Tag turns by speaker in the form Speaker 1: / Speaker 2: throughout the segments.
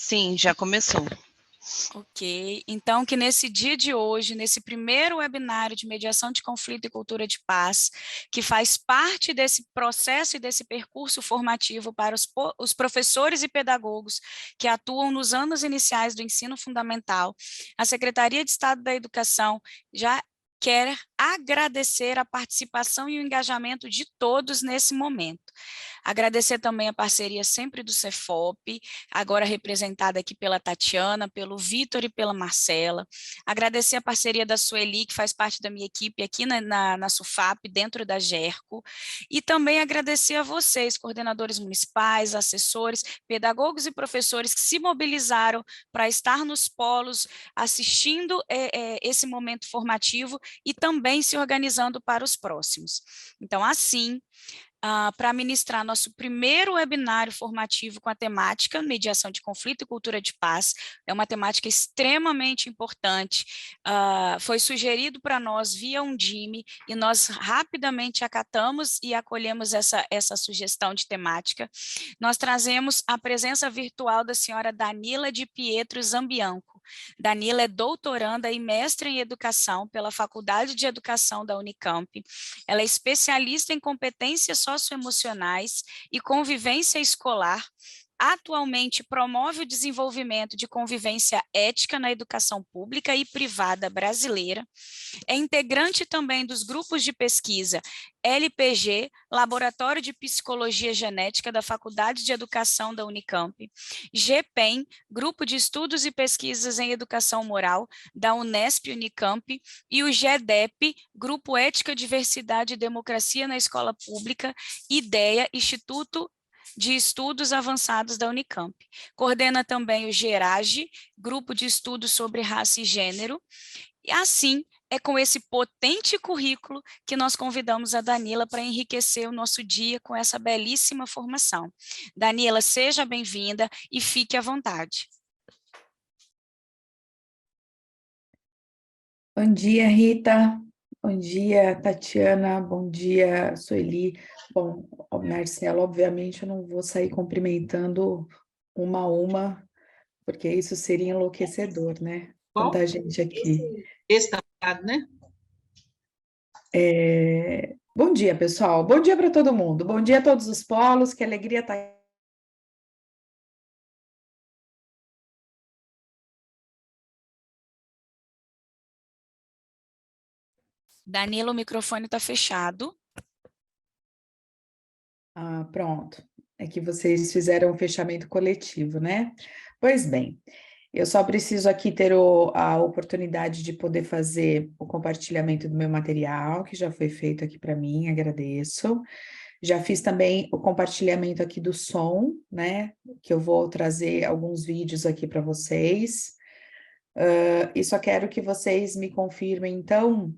Speaker 1: Sim, já começou.
Speaker 2: Ok, então que nesse dia de hoje, nesse primeiro webinário de mediação de conflito e cultura de paz, que faz parte desse processo e desse percurso formativo para os professores e pedagogos que atuam nos anos iniciais do ensino fundamental, a Secretaria de Estado da Educação já quer agradecer a participação e o engajamento de todos nesse momento. Agradecer também a parceria sempre do Cefop, agora representada aqui pela Tatiana, pelo Vitor e pela Marcela. Agradecer a parceria da Sueli, que faz parte da minha equipe aqui na SUFAP, dentro da GERCO. E também agradecer a vocês, coordenadores municipais, assessores, pedagogos e professores que se mobilizaram para estar nos polos, assistindo esse momento formativo e também se organizando para os próximos. Então, assim, para ministrar nosso primeiro webinário formativo com a temática mediação de conflito e cultura de paz. É uma temática extremamente importante, foi sugerido para nós via Undime e nós rapidamente acatamos e acolhemos essa sugestão de temática. Nós trazemos a presença virtual da senhora Danila de Pietro Zambianco. Danila é doutoranda e mestre em educação pela Faculdade de Educação da Unicamp. Ela é especialista em competências socioemocionais e convivência escolar. Atualmente promove o desenvolvimento de convivência ética na educação pública e privada brasileira. É integrante também dos grupos de pesquisa LPG, Laboratório de Psicologia Genética da Faculdade de Educação da Unicamp, GPEM, Grupo de Estudos e Pesquisas em Educação Moral da Unesp Unicamp, e o GEDEP, Grupo Ética, Diversidade e Democracia na Escola Pública, IDEA, Instituto de Estudos Avançados da Unicamp. Coordena também o GERAGE, Grupo de Estudos sobre Raça e Gênero. E assim, é com esse potente currículo que nós convidamos a Danila para enriquecer o nosso dia com essa belíssima formação. Danila, seja bem-vinda e fique à vontade.
Speaker 3: Bom dia, Rita. Bom dia, Tatiana. Bom dia, Sueli. Bom, Marcelo, obviamente eu não vou sair cumprimentando uma a uma, porque isso seria enlouquecedor, né? Tanta gente aqui.
Speaker 4: Esse tá, né?
Speaker 3: Bom dia, pessoal. Bom dia para todo mundo. Bom dia a todos os polos. Que alegria estar aqui.
Speaker 2: Danila, o microfone está fechado.
Speaker 3: Ah, pronto. É que vocês fizeram um fechamento coletivo, né? Pois bem, eu só preciso aqui ter a oportunidade de poder fazer o compartilhamento do meu material, que já foi feito aqui para mim, agradeço. Já fiz também o compartilhamento aqui do som, né? Que eu vou trazer alguns vídeos aqui para vocês. E só quero que vocês me confirmem, então,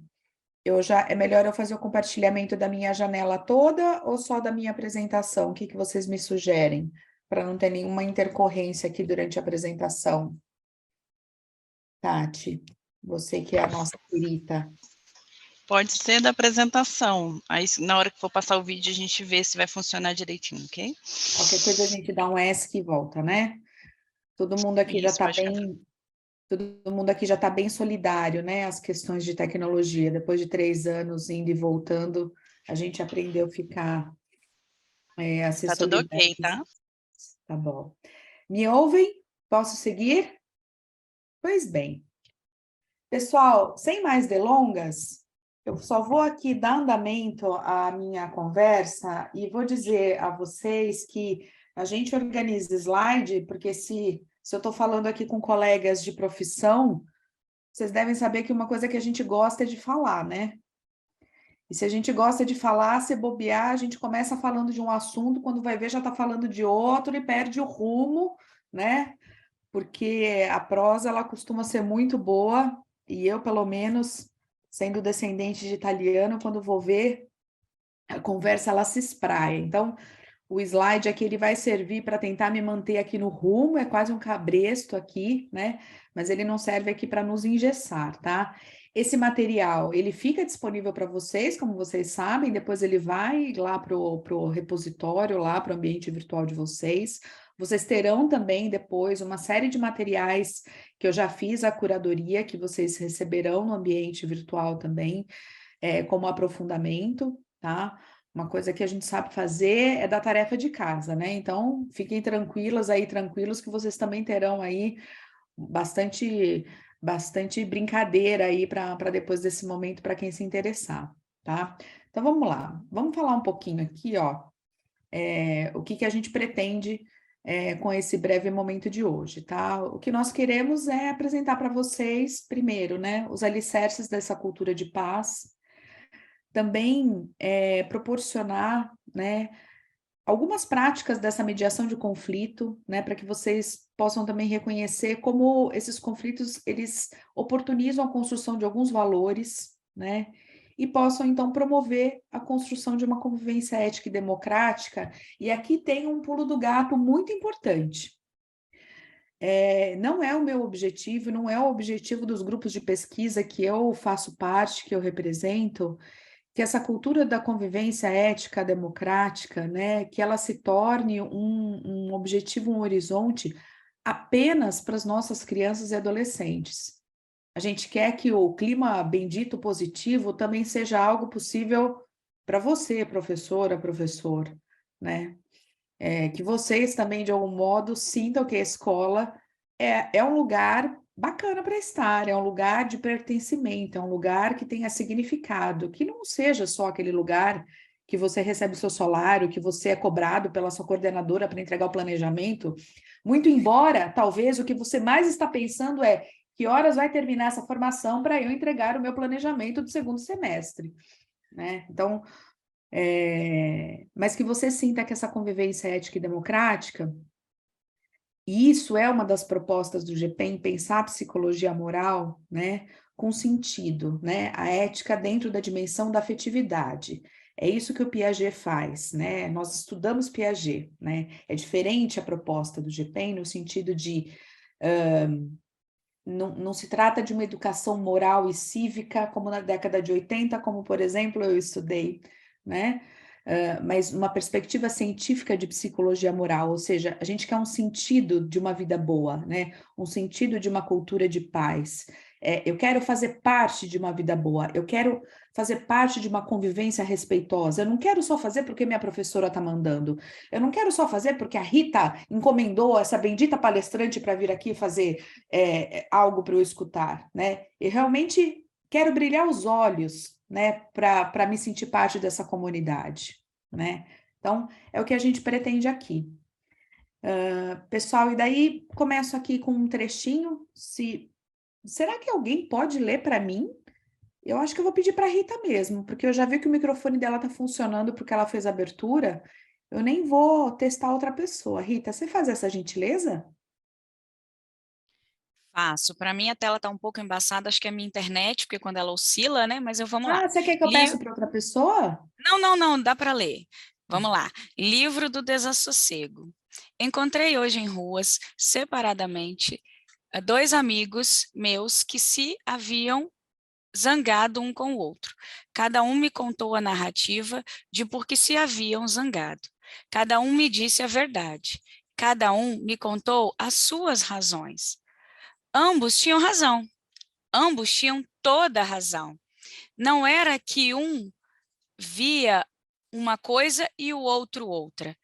Speaker 3: é melhor eu fazer o compartilhamento da minha janela toda ou só da minha apresentação? O que vocês me sugerem? Para não ter nenhuma intercorrência aqui durante a apresentação. Tati, você que é a nossa perita.
Speaker 1: Pode ser da apresentação. Aí, na hora que for passar o vídeo, a gente vê se vai funcionar direitinho, ok?
Speaker 3: Qualquer coisa a gente dá um ESC e volta, né? Todo mundo aqui já está bem... Todo mundo aqui já está bem solidário, né? As questões de tecnologia. Depois de 3 anos indo e voltando, a gente aprendeu a ficar a ser
Speaker 1: Tá tudo
Speaker 3: solidário.
Speaker 1: ok, tá?
Speaker 3: Tá bom. Me ouvem? Posso seguir? Pois bem. Pessoal, sem mais delongas, eu só vou aqui dar andamento à minha conversa e vou dizer a vocês que a gente organiza slide, porque se eu estou falando aqui com colegas de profissão, vocês devem saber que uma coisa que a gente gosta é de falar, né? E se a gente gosta de falar, se bobear, a gente começa falando de um assunto, quando vai ver já está falando de outro e perde o rumo, né? Porque a prosa, ela costuma ser muito boa, e eu, pelo menos, sendo descendente de italiano, quando vou ver, a conversa, ela se espraia. Então, o slide aqui, ele vai servir para tentar me manter aqui no rumo, é quase um cabresto aqui, né? Mas ele não serve aqui para nos engessar, tá? Esse material, ele fica disponível para vocês, como vocês sabem, depois ele vai lá para o repositório, lá para o ambiente virtual de vocês. Vocês terão também depois uma série de materiais que eu já fiz a curadoria, que vocês receberão no ambiente virtual também, como aprofundamento, tá? Uma coisa que a gente sabe fazer é da tarefa de casa, né? Então, fiquem tranquilas aí, tranquilos, que vocês também terão aí bastante brincadeira aí para depois desse momento, para quem se interessar, tá? Então, vamos lá. Vamos falar um pouquinho aqui, ó, o que a gente pretende com esse breve momento de hoje, tá? O que nós queremos é apresentar para vocês, primeiro, né, os alicerces dessa cultura de paz, também proporcionar, né, algumas práticas dessa mediação de conflito, né, para que vocês possam também reconhecer como esses conflitos, eles oportunizam a construção de alguns valores, né, e possam, então, promover a construção de uma convivência ética e democrática. E aqui tem um pulo do gato muito importante. Não é o meu objetivo, não é o objetivo dos grupos de pesquisa que eu faço parte, que eu represento, que essa cultura da convivência ética democrática, né, que ela se torne um objetivo, um horizonte apenas para as nossas crianças e adolescentes. A gente quer que o clima bendito positivo também seja algo possível para você, professora, professor, né? Que vocês também, de algum modo, sintam que a escola é um lugar bacana para estar, é um lugar de pertencimento, é um lugar que tenha significado, que não seja só aquele lugar que você recebe o seu salário, que você é cobrado pela sua coordenadora para entregar o planejamento, muito embora, talvez, o que você mais está pensando é que horas vai terminar essa formação para eu entregar o meu planejamento do segundo semestre, né? Então, mas que você sinta que essa convivência ética e democrática, e isso é uma das propostas do GPEM, pensar a psicologia moral, né, com sentido, né, a ética dentro da dimensão da afetividade. É isso que o Piaget faz, né? Nós estudamos Piaget, né? É diferente a proposta do GPEM no sentido de não se trata de uma educação moral e cívica como na década de 80, como, por exemplo, eu estudei, né? Mas uma perspectiva científica de psicologia moral, ou seja, a gente quer um sentido de uma vida boa, né? Um sentido de uma cultura de paz. Eu quero fazer parte de uma vida boa, eu quero fazer parte de uma convivência respeitosa, eu não quero só fazer porque minha professora está mandando, eu não quero só fazer porque a Rita encomendou essa bendita palestrante para vir aqui fazer algo para eu escutar, né? Eu realmente quero brilhar os olhos, né, para me sentir parte dessa comunidade, né? Então, é o que a gente pretende aqui. Pessoal, e daí começo aqui com um trechinho. Será que alguém pode ler para mim? Eu acho que eu vou pedir para a Rita mesmo, porque eu já vi que o microfone dela está funcionando porque ela fez a abertura. Eu nem vou testar outra pessoa. Rita, você faz essa gentileza?
Speaker 2: Faço. Para mim, a tela está um pouco embaçada, acho que é a minha internet, porque quando ela oscila, né? Mas vamos lá.
Speaker 3: Você quer que eu peça para outra pessoa?
Speaker 2: Não, dá para ler. Vamos lá. Livro do Desassossego. Encontrei hoje em ruas, separadamente, 2 amigos meus que se haviam zangado um com o outro. Cada um me contou a narrativa de por que se haviam zangado. Cada um me disse a verdade. Cada um me contou as suas razões. Ambos tinham razão. Ambos tinham toda a razão. Não era que um via uma coisa e o outro outra,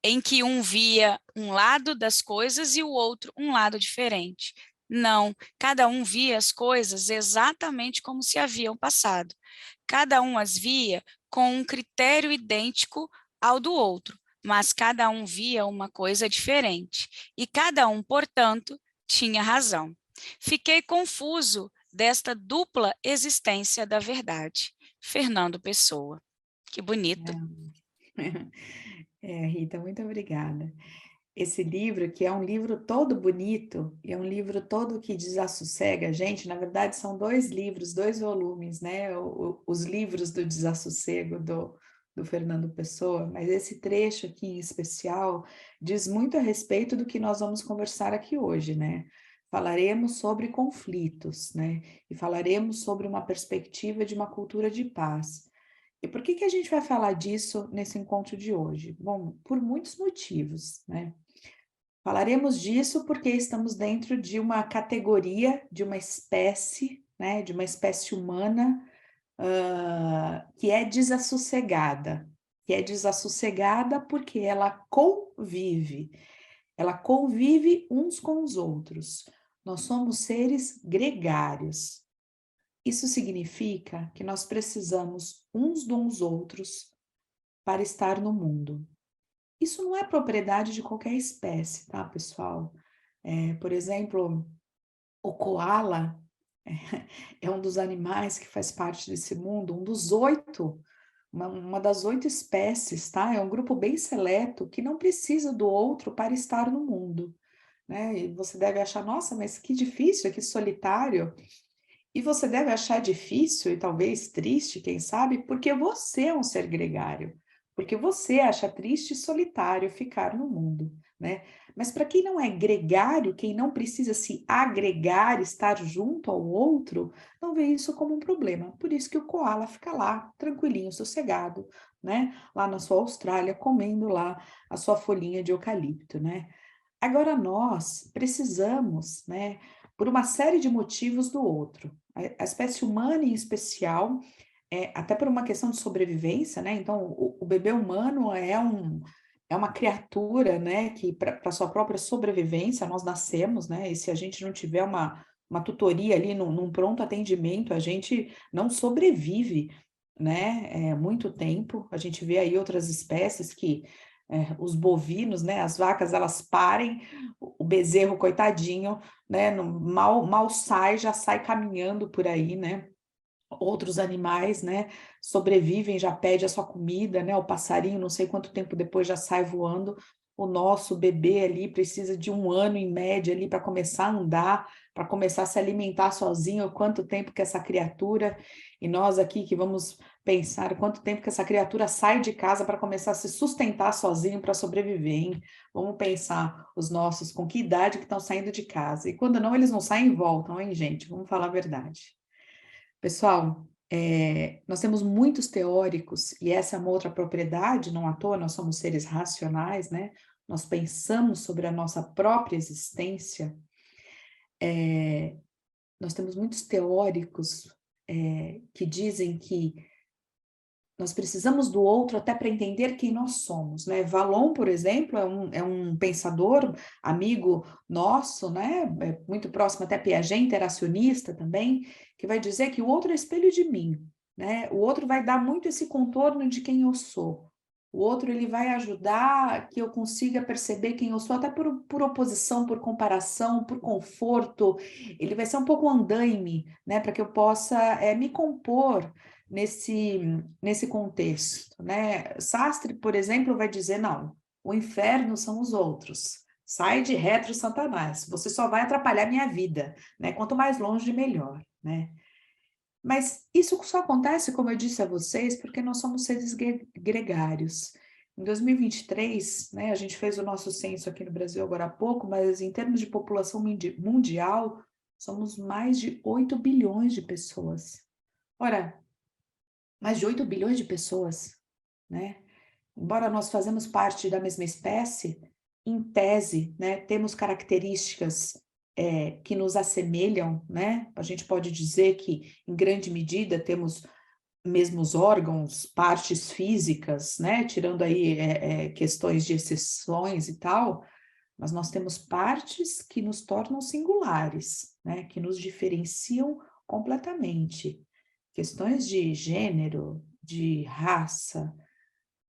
Speaker 2: em que um via um lado das coisas e o outro um lado diferente. Não, cada um via as coisas exatamente como se haviam passado. Cada um as via com um critério idêntico ao do outro, mas cada um via uma coisa diferente. E cada um, portanto, tinha razão. Fiquei confuso desta dupla existência da verdade. Fernando Pessoa. Que bonito.
Speaker 3: Rita, muito obrigada. Esse livro, que é um livro todo bonito, e é um livro todo que desassossega a gente, na verdade são 2 livros, 2 volumes, né? Os livros do desassossego do Fernando Pessoa, mas esse trecho aqui em especial diz muito a respeito do que nós vamos conversar aqui hoje, né? falaremos sobre conflitos, né? E falaremos sobre uma perspectiva de uma cultura de paz. E por que a gente vai falar disso nesse encontro de hoje? Bom, por muitos motivos, né? Falaremos disso porque estamos dentro de uma categoria, de uma espécie, né? De uma espécie humana que é desassossegada. Que é desassossegada porque ela convive uns com os outros. Nós somos seres gregários. Isso significa que nós precisamos uns dos outros para estar no mundo. Isso não é propriedade de qualquer espécie, tá, pessoal? Por exemplo, o koala é um dos animais que faz parte desse mundo, um dos 8, uma das 8 espécies, tá? É um grupo bem seleto que não precisa do outro para estar no mundo, né? E você deve achar, nossa, mas que difícil, que solitário. E você deve achar difícil e talvez triste, quem sabe, porque você é um ser gregário, porque você acha triste e solitário ficar no mundo, né? Mas para quem não é gregário, quem não precisa se agregar, estar junto ao outro, não vê isso como um problema. Por isso que o koala fica lá, tranquilinho, sossegado, né? Lá na sua Austrália, comendo lá a sua folhinha de eucalipto, né? Agora nós precisamos, né, por uma série de motivos do outro. A espécie humana em especial, até por uma questão de sobrevivência, né? Então, o bebê humano é uma criatura, né, que para sua própria sobrevivência nós nascemos, né? E se a gente não tiver uma tutoria ali num pronto atendimento, a gente não sobrevive, né? Muito tempo. A gente vê aí outras espécies que os bovinos, né, as vacas, elas parem, o bezerro, coitadinho, né, mal sai, já sai caminhando por aí, né, outros animais, né, sobrevivem, já pede a sua comida, né, o passarinho, não sei quanto tempo depois já sai voando, o nosso bebê ali precisa de 1 ano em média ali para começar a andar, para começar a se alimentar sozinho, quanto tempo que essa criatura, e nós aqui que vamos pensar quanto tempo que essa criatura sai de casa para começar a se sustentar sozinho para sobreviver, hein? Vamos pensar os nossos, com que idade que estão saindo de casa, e quando não, eles não saem e voltam, hein, gente? Vamos falar a verdade. Pessoal, nós temos muitos teóricos, e essa é uma outra propriedade, não à toa, nós somos seres racionais, né? Nós pensamos sobre a nossa própria existência. Nós temos muitos teóricos que dizem que nós precisamos do outro até para entender quem nós somos, né? Valon, por exemplo, é um pensador, amigo nosso, né? Muito próximo até Piaget, interacionista também, que vai dizer que o outro é espelho de mim, né? O outro vai dar muito esse contorno de quem eu sou. O outro, ele vai ajudar que eu consiga perceber quem eu sou, até por oposição, por comparação, por conforto. Ele vai ser um pouco andaime, né? Para que eu possa me compor nesse contexto, né? Sartre, por exemplo, vai dizer, não, o inferno são os outros, sai de retro, Satanás, você só vai atrapalhar minha vida, né? Quanto mais longe, melhor, né? Mas isso só acontece, como eu disse a vocês, porque nós somos seres gregários. Em 2023, né, a gente fez o nosso censo aqui no Brasil agora há pouco, mas em termos de população mundial, somos mais de 8 bilhões de pessoas. Ora, mais de 8 bilhões de pessoas, né? Embora nós fazemos parte da mesma espécie, em tese, né, temos características que nos assemelham, né? A gente pode dizer que, em grande medida, temos mesmos órgãos, partes físicas, né? Tirando aí questões de exceções e tal, mas nós temos partes que nos tornam singulares, né? Que nos diferenciam completamente. Questões de gênero, de raça,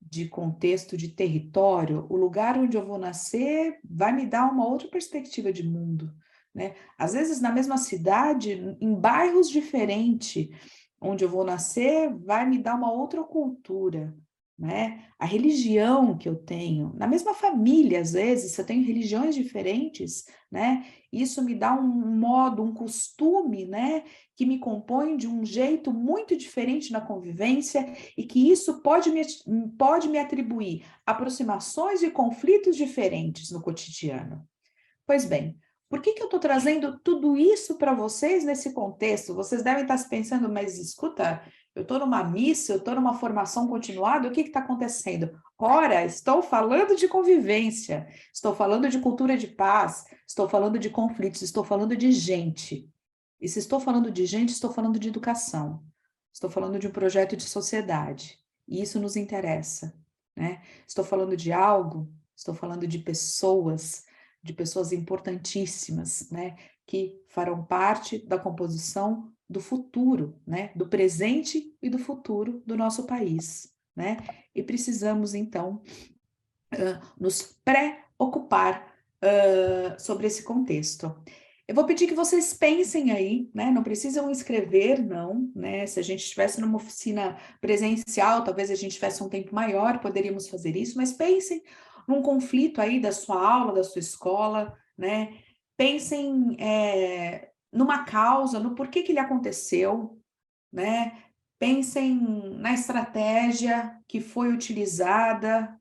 Speaker 3: de contexto, de território, o lugar onde eu vou nascer vai me dar uma outra perspectiva de mundo, né? Às vezes, na mesma cidade, em bairros diferentes, onde eu vou nascer, vai me dar uma outra cultura, né? A religião que eu tenho, na mesma família, às vezes, se eu tenho religiões diferentes, né? Isso me dá um modo, um costume, né? Que me compõe de um jeito muito diferente na convivência e que isso pode me atribuir aproximações e conflitos diferentes no cotidiano. Pois bem, Por que eu estou trazendo tudo isso para vocês nesse contexto? Vocês devem estar se pensando, mas escuta, eu estou numa missa, eu estou numa formação continuada, o que está acontecendo? Ora, estou falando de convivência, estou falando de cultura de paz, estou falando de conflitos, estou falando de gente. E se estou falando de gente, estou falando de educação, estou falando de um projeto de sociedade, e isso nos interessa, né? Estou falando de algo, estou falando de pessoas importantíssimas, né, que farão parte da composição do futuro, né, do presente e do futuro do nosso país, né? E precisamos, então, nos preocupar sobre esse contexto. Eu vou pedir que vocês pensem aí, né? Não precisam escrever, não, né? Se a gente estivesse numa oficina presencial, talvez a gente tivesse um tempo maior, poderíamos fazer isso, mas pensem num conflito aí da sua aula, da sua escola, né? Pensem numa causa, no porquê que ele aconteceu, né? Pensem na estratégia que foi utilizada,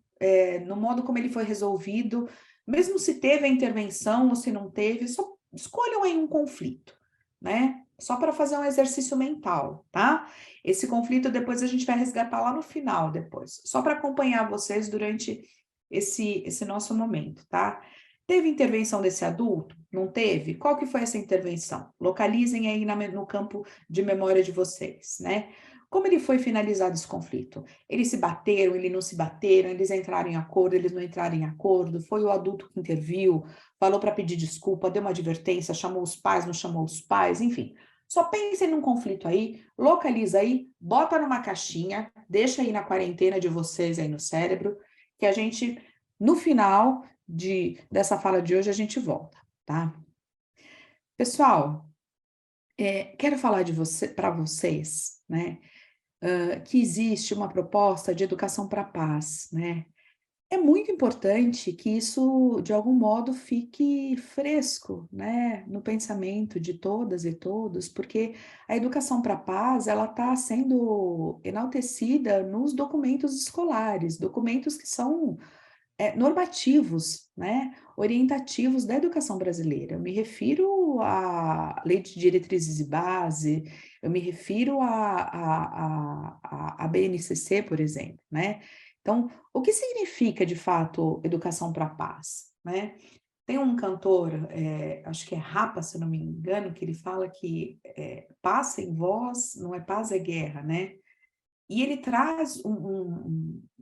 Speaker 3: no modo como ele foi resolvido, mesmo se teve a intervenção ou se não teve, só escolham aí um conflito, né? Só para fazer um exercício mental, tá? Esse conflito depois a gente vai resgatar lá no final depois, só para acompanhar vocês durante esse nosso momento, tá? Teve intervenção desse adulto? Não teve? Qual que foi essa intervenção? Localizem aí no campo de memória de vocês, né? Como ele foi finalizado esse conflito? Eles se bateram, eles não se bateram, eles entraram em acordo, eles não entraram em acordo, foi o adulto que interviu, falou para pedir desculpa, deu uma advertência, chamou os pais, não chamou os pais, enfim. Só pensem num conflito aí, localiza aí, bota numa caixinha, deixa aí na quarentena de vocês aí no cérebro, que a gente, no final dessa fala de hoje, a gente volta, tá? Pessoal, quero falar para vocês, né? Que existe uma proposta de educação para a paz, né? É muito importante que isso, de algum modo, fique fresco, né, no pensamento de todas e todos, porque a educação para a paz, ela está sendo enaltecida nos documentos escolares, documentos que são normativos, né, orientativos da educação brasileira. Eu me refiro à Lei de Diretrizes e Base, eu me refiro à BNCC, por exemplo, né? Então, o que significa, de fato, educação para a paz, né? Tem um cantor, acho que é Rapa, se não me engano, que ele fala que paz sem voz não é paz, é guerra, né? E ele traz,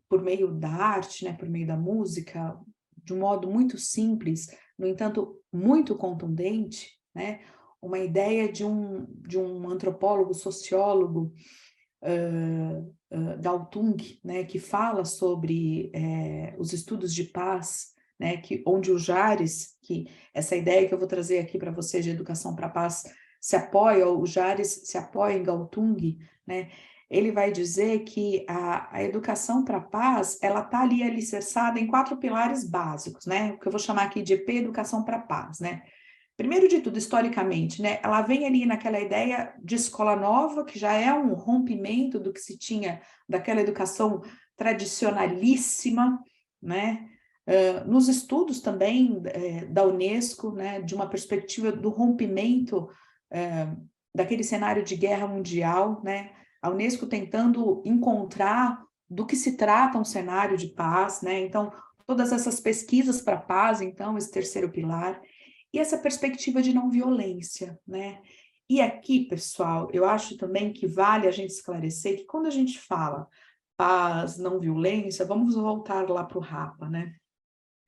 Speaker 3: por meio da arte, né, por meio da música, de um modo muito simples, no entanto, muito contundente, né, uma ideia de um antropólogo, sociólogo, Galtung, né, que fala sobre os estudos de paz, né, onde o Jares, que essa ideia que eu vou trazer aqui para vocês de educação para a paz, o Jares se apoia em Galtung, né, ele vai dizer que a educação para a paz, ela está ali alicerçada em 4 pilares básicos, né, o que eu vou chamar aqui de EP, educação para a paz, né. Primeiro de tudo, historicamente, né, ela vem ali naquela ideia de escola nova, que já é um rompimento do que se tinha daquela educação tradicionalíssima, né, nos estudos também da Unesco, né, de uma perspectiva do rompimento daquele cenário de guerra mundial, né, a Unesco tentando encontrar do que se trata um cenário de paz, né, então, todas essas pesquisas para a paz, então, esse terceiro pilar, e essa perspectiva de não violência, né? E aqui, pessoal, eu acho também que vale a gente esclarecer que quando a gente fala paz, não violência, vamos voltar lá para o Rapa, né?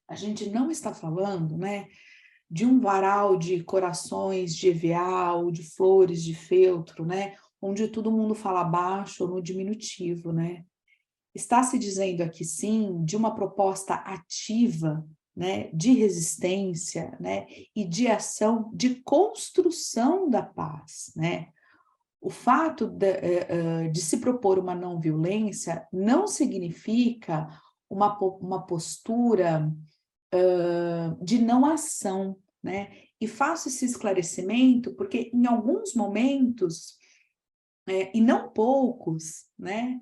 Speaker 3: A gente não está falando, né, de um varal de corações de EVA ou de flores de feltro, né, onde todo mundo fala baixo ou no diminutivo, né? Está se dizendo aqui, sim, de uma proposta ativa, né, de resistência, né, e de ação, de construção da paz, né? O fato de se propor uma não violência não significa uma postura de não ação, né? E faço esse esclarecimento porque em alguns momentos, e não poucos, né,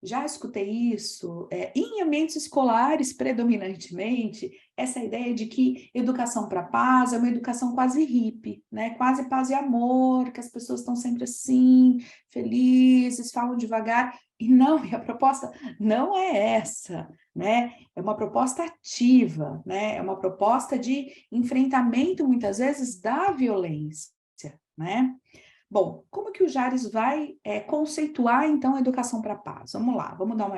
Speaker 3: já escutei isso em ambientes escolares, predominantemente, essa ideia de que educação para paz é uma educação quase hippie, né? Quase paz e amor, que as pessoas estão sempre assim, felizes, falam devagar. E não, e a proposta não é essa, né? É uma proposta ativa, né? É uma proposta de enfrentamento, muitas vezes, da violência, né? Bom, como que o Jares vai conceituar, então, a educação para a paz? Vamos lá, vamos dar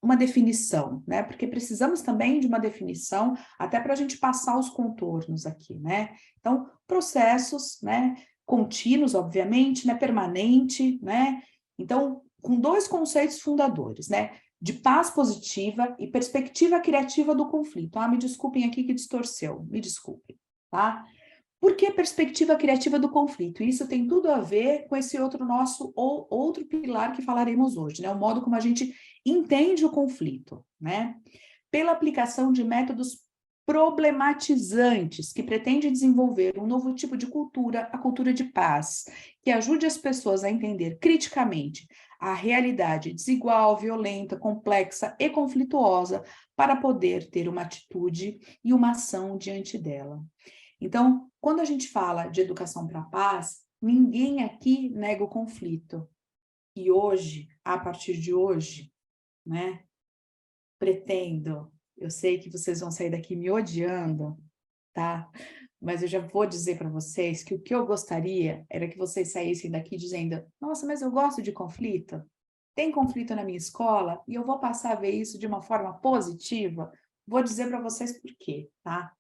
Speaker 3: uma definição, né? Porque precisamos também de uma definição, até para a gente passar os contornos aqui, né? Então, processos, né? Contínuos, obviamente, né? Permanente, né? Então, com dois conceitos fundadores, né? De paz positiva e perspectiva criativa do conflito. Ah, me desculpem aqui que distorceu, me desculpem, tá? Por que perspectiva criativa do conflito? Isso tem tudo a ver com esse outro pilar que falaremos hoje, né? O modo como a gente entende o conflito, né? Pela aplicação de métodos problematizantes que pretende desenvolver um novo tipo de cultura, a cultura de paz, que ajude as pessoas a entender criticamente a realidade desigual, violenta, complexa e conflituosa para poder ter uma atitude e uma ação diante dela. Então, quando a gente fala de educação para a paz, ninguém aqui nega o conflito. E hoje, a partir de hoje, né, pretendo, eu sei que vocês vão sair daqui me odiando, tá? Mas eu já vou dizer para vocês que o que eu gostaria era que vocês saíssem daqui dizendo: nossa, mas eu gosto de conflito. Tem conflito na minha escola e eu vou passar a ver isso de uma forma positiva. Vou dizer para vocês por quê, tá?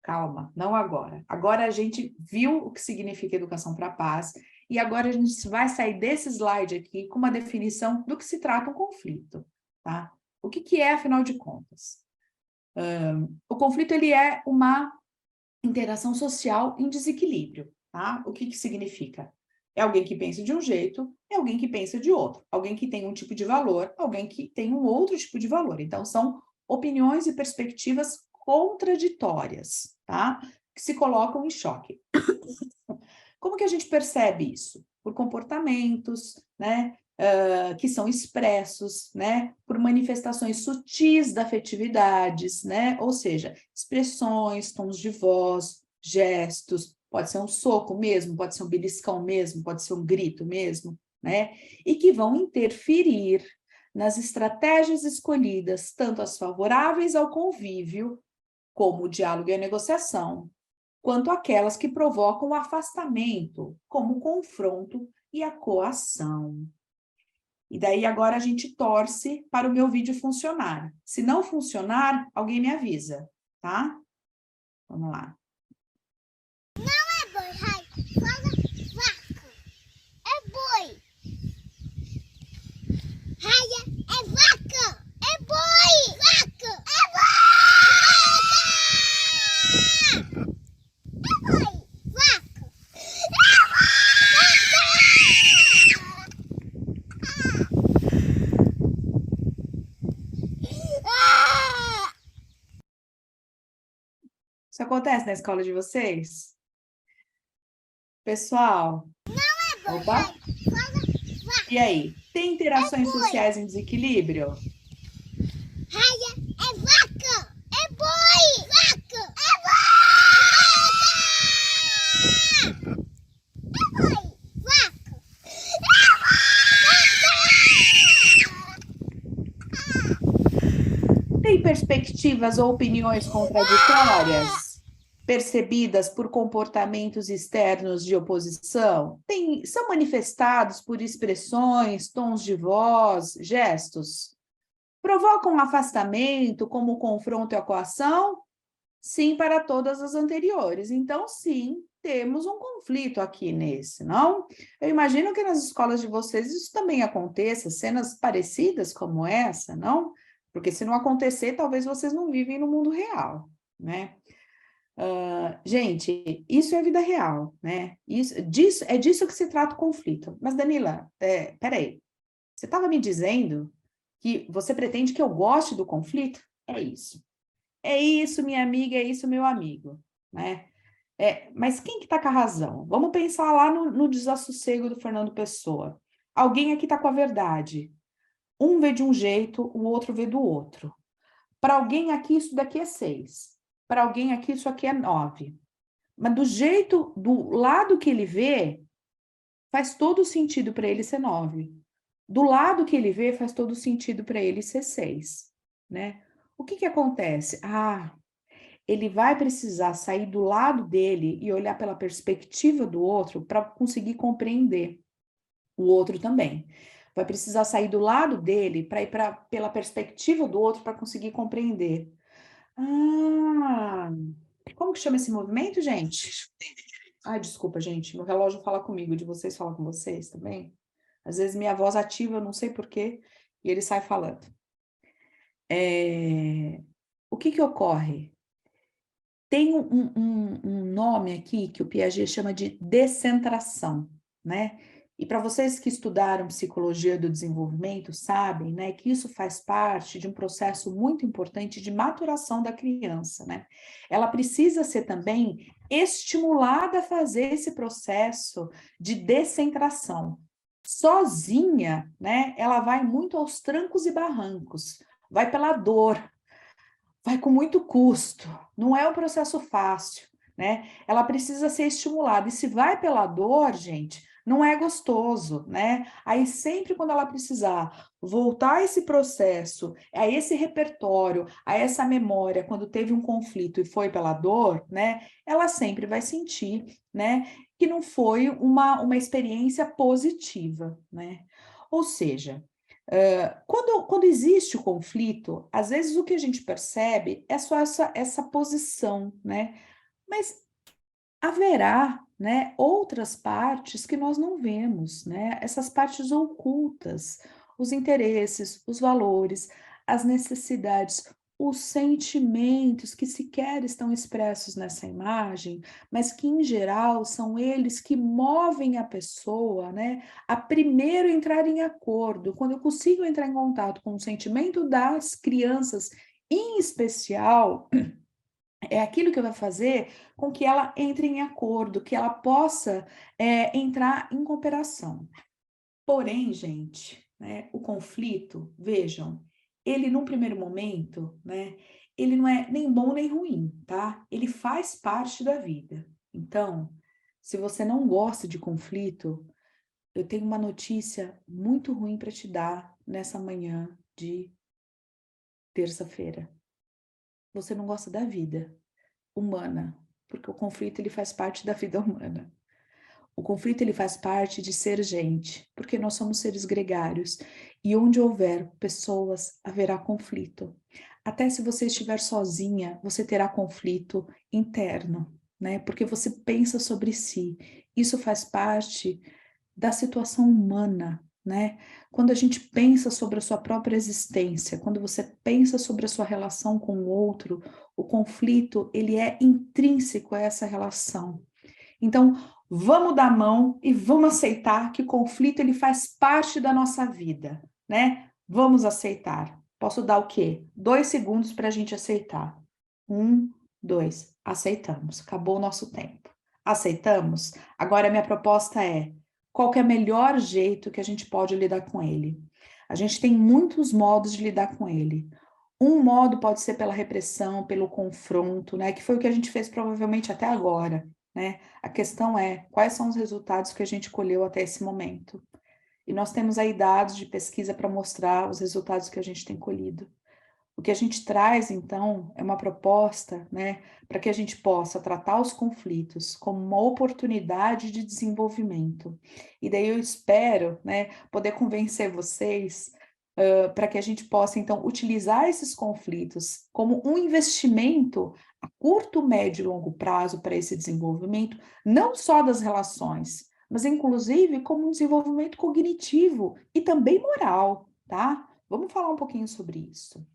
Speaker 3: Calma, não agora. Agora a gente viu o que significa educação para a paz e agora a gente vai sair desse slide aqui com uma definição do que se trata um conflito, tá? O que é, afinal de contas? O conflito, ele é uma interação social em desequilíbrio, tá? O que significa? É alguém que pensa de um jeito, é alguém que pensa de outro. Alguém que tem um tipo de valor, alguém que tem um outro tipo de valor. Então, são opiniões e perspectivas contraditórias, tá? Que se colocam em choque. Como que a gente percebe isso? Por comportamentos, né? Que são expressos, né? Por manifestações sutis da afetividades, né? Ou seja, expressões, tons de voz, gestos, pode ser um soco mesmo, pode ser um beliscão mesmo, pode ser um grito mesmo, né? E que vão interferir nas estratégias escolhidas, tanto as favoráveis ao convívio, como o diálogo e a negociação, quanto aquelas que provocam o afastamento, como o confronto e a coação. E daí agora a gente torce para o meu vídeo funcionar. Se não funcionar, alguém me avisa, tá? Vamos lá.
Speaker 4: Não é boi, Rai. Fala vaca. É boi. Raia é vaca. É boi. Vaca. É boi. É boi. Vaca. É vaca.
Speaker 3: Isso acontece na escola de vocês? Pessoal?
Speaker 4: Não é boi,
Speaker 3: Opa!
Speaker 4: Rai. Fala vaca.
Speaker 3: E aí? Tem interações sociais em desequilíbrio?
Speaker 4: Raia é vaca. É boi. Vaca. É vaca. É boi. Vaca.
Speaker 3: Tem perspectivas ou opiniões contraditórias percebidas por comportamentos externos de oposição? São manifestados por expressões, tons de voz, gestos? Provocam afastamento, como o confronto e a coação? Sim, para todas as anteriores. Então, sim, temos um conflito aqui nesse, não? Eu imagino que nas escolas de vocês isso também aconteça, cenas parecidas como essa, não? Porque se não acontecer, talvez vocês não vivem no mundo real, né? Gente, isso é a vida real, né? É disso que se trata o conflito. Mas, Danila, peraí, você estava me dizendo que você pretende que eu goste do conflito? É isso. É isso, minha amiga, é isso, meu amigo, né? Mas quem que tá com a razão? Vamos pensar lá no desassossego do Fernando Pessoa. alguém aqui está com a verdade. Um vê de um jeito, o outro vê do outro. Para alguém aqui, isso daqui é 6. Para alguém aqui, isso aqui é 9. Mas do lado que ele vê, faz todo sentido para ele ser 9. Do lado que ele vê, faz todo sentido para ele ser 6, né? O que acontece? Ele vai precisar sair do lado dele e olhar pela perspectiva do outro para conseguir compreender o outro também. Vai precisar sair do lado dele para ir pela perspectiva do outro para conseguir compreender. Como que chama esse movimento, gente? Desculpa, gente. Meu relógio fala comigo, de vocês fala com vocês também. Às vezes minha voz ativa, eu não sei porquê, e ele sai falando. O que ocorre? Tem um nome aqui que o Piaget chama de descentração, né? E para vocês que estudaram psicologia do desenvolvimento, sabem, né, que isso faz parte de um processo muito importante de maturação da criança, né? Ela precisa ser também estimulada a fazer esse processo de descentração. Sozinha, né, ela vai muito aos trancos e barrancos, vai pela dor, vai com muito custo, não é um processo fácil, né? Ela precisa ser estimulada, e se vai pela dor, gente, não é gostoso, né? Aí sempre quando ela precisar voltar a esse processo, a esse repertório, a essa memória, quando teve um conflito e foi pela dor, né? Ela sempre vai sentir, né? Que não foi uma experiência positiva, né? Ou seja, quando existe o conflito, às vezes o que a gente percebe é só essa posição, né? Mas haverá, né, outras partes que nós não vemos, né? Essas partes ocultas, os interesses, os valores, as necessidades, os sentimentos que sequer estão expressos nessa imagem, mas que em geral são eles que movem a pessoa, né, a primeiro entrar em acordo. Quando eu consigo entrar em contato com o sentimento das crianças, em especial, é aquilo que vai fazer com que ela entre em acordo, que ela possa entrar em cooperação. Porém, gente, né, o conflito, vejam, ele num primeiro momento, né, ele não é nem bom nem ruim, tá? Ele faz parte da vida. Então, se você não gosta de conflito, eu tenho uma notícia muito ruim para te dar nessa manhã de terça-feira. Você não gosta da vida humana, porque o conflito ele faz parte da vida humana. O conflito ele faz parte de ser gente, porque nós somos seres gregários e onde houver pessoas, haverá conflito. Até se você estiver sozinha, você terá conflito interno, né? Porque você pensa sobre si. Isso faz parte da situação humana, né? Quando a gente pensa sobre a sua própria existência, quando você pensa sobre a sua relação com o outro, o conflito, ele é intrínseco a essa relação. Então, vamos dar a mão e vamos aceitar que o conflito, ele faz parte da nossa vida, né? Vamos aceitar. Posso dar o quê? 2 segundos para a gente aceitar. 1, 2, aceitamos. Acabou o nosso tempo. Aceitamos? Agora, a minha proposta é, qual que é o melhor jeito que a gente pode lidar com ele? A gente tem muitos modos de lidar com ele. Um modo pode ser pela repressão, pelo confronto, né? Que foi o que a gente fez provavelmente até agora, né? A questão é, quais são os resultados que a gente colheu até esse momento? E nós temos aí dados de pesquisa para mostrar os resultados que a gente tem colhido. O que a gente traz, então, é uma proposta, né, para que a gente possa tratar os conflitos como uma oportunidade de desenvolvimento. E daí eu espero, né, poder convencer vocês para que a gente possa, então, utilizar esses conflitos como um investimento a curto, médio e longo prazo para esse desenvolvimento, não só das relações, mas inclusive como um desenvolvimento cognitivo e também moral, tá? Vamos falar um pouquinho sobre isso.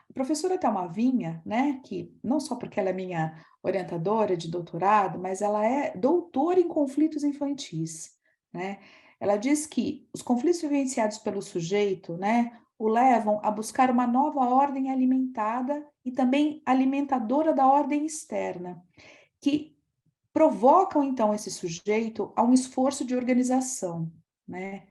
Speaker 3: A professora Thelma Vinha, né, que não só porque ela é minha orientadora de doutorado, mas ela é doutora em conflitos infantis, né? Ela diz que os conflitos vivenciados pelo sujeito, né, o levam a buscar uma nova ordem alimentada e também alimentadora da ordem externa, que provocam, então, esse sujeito a um esforço de organização, né?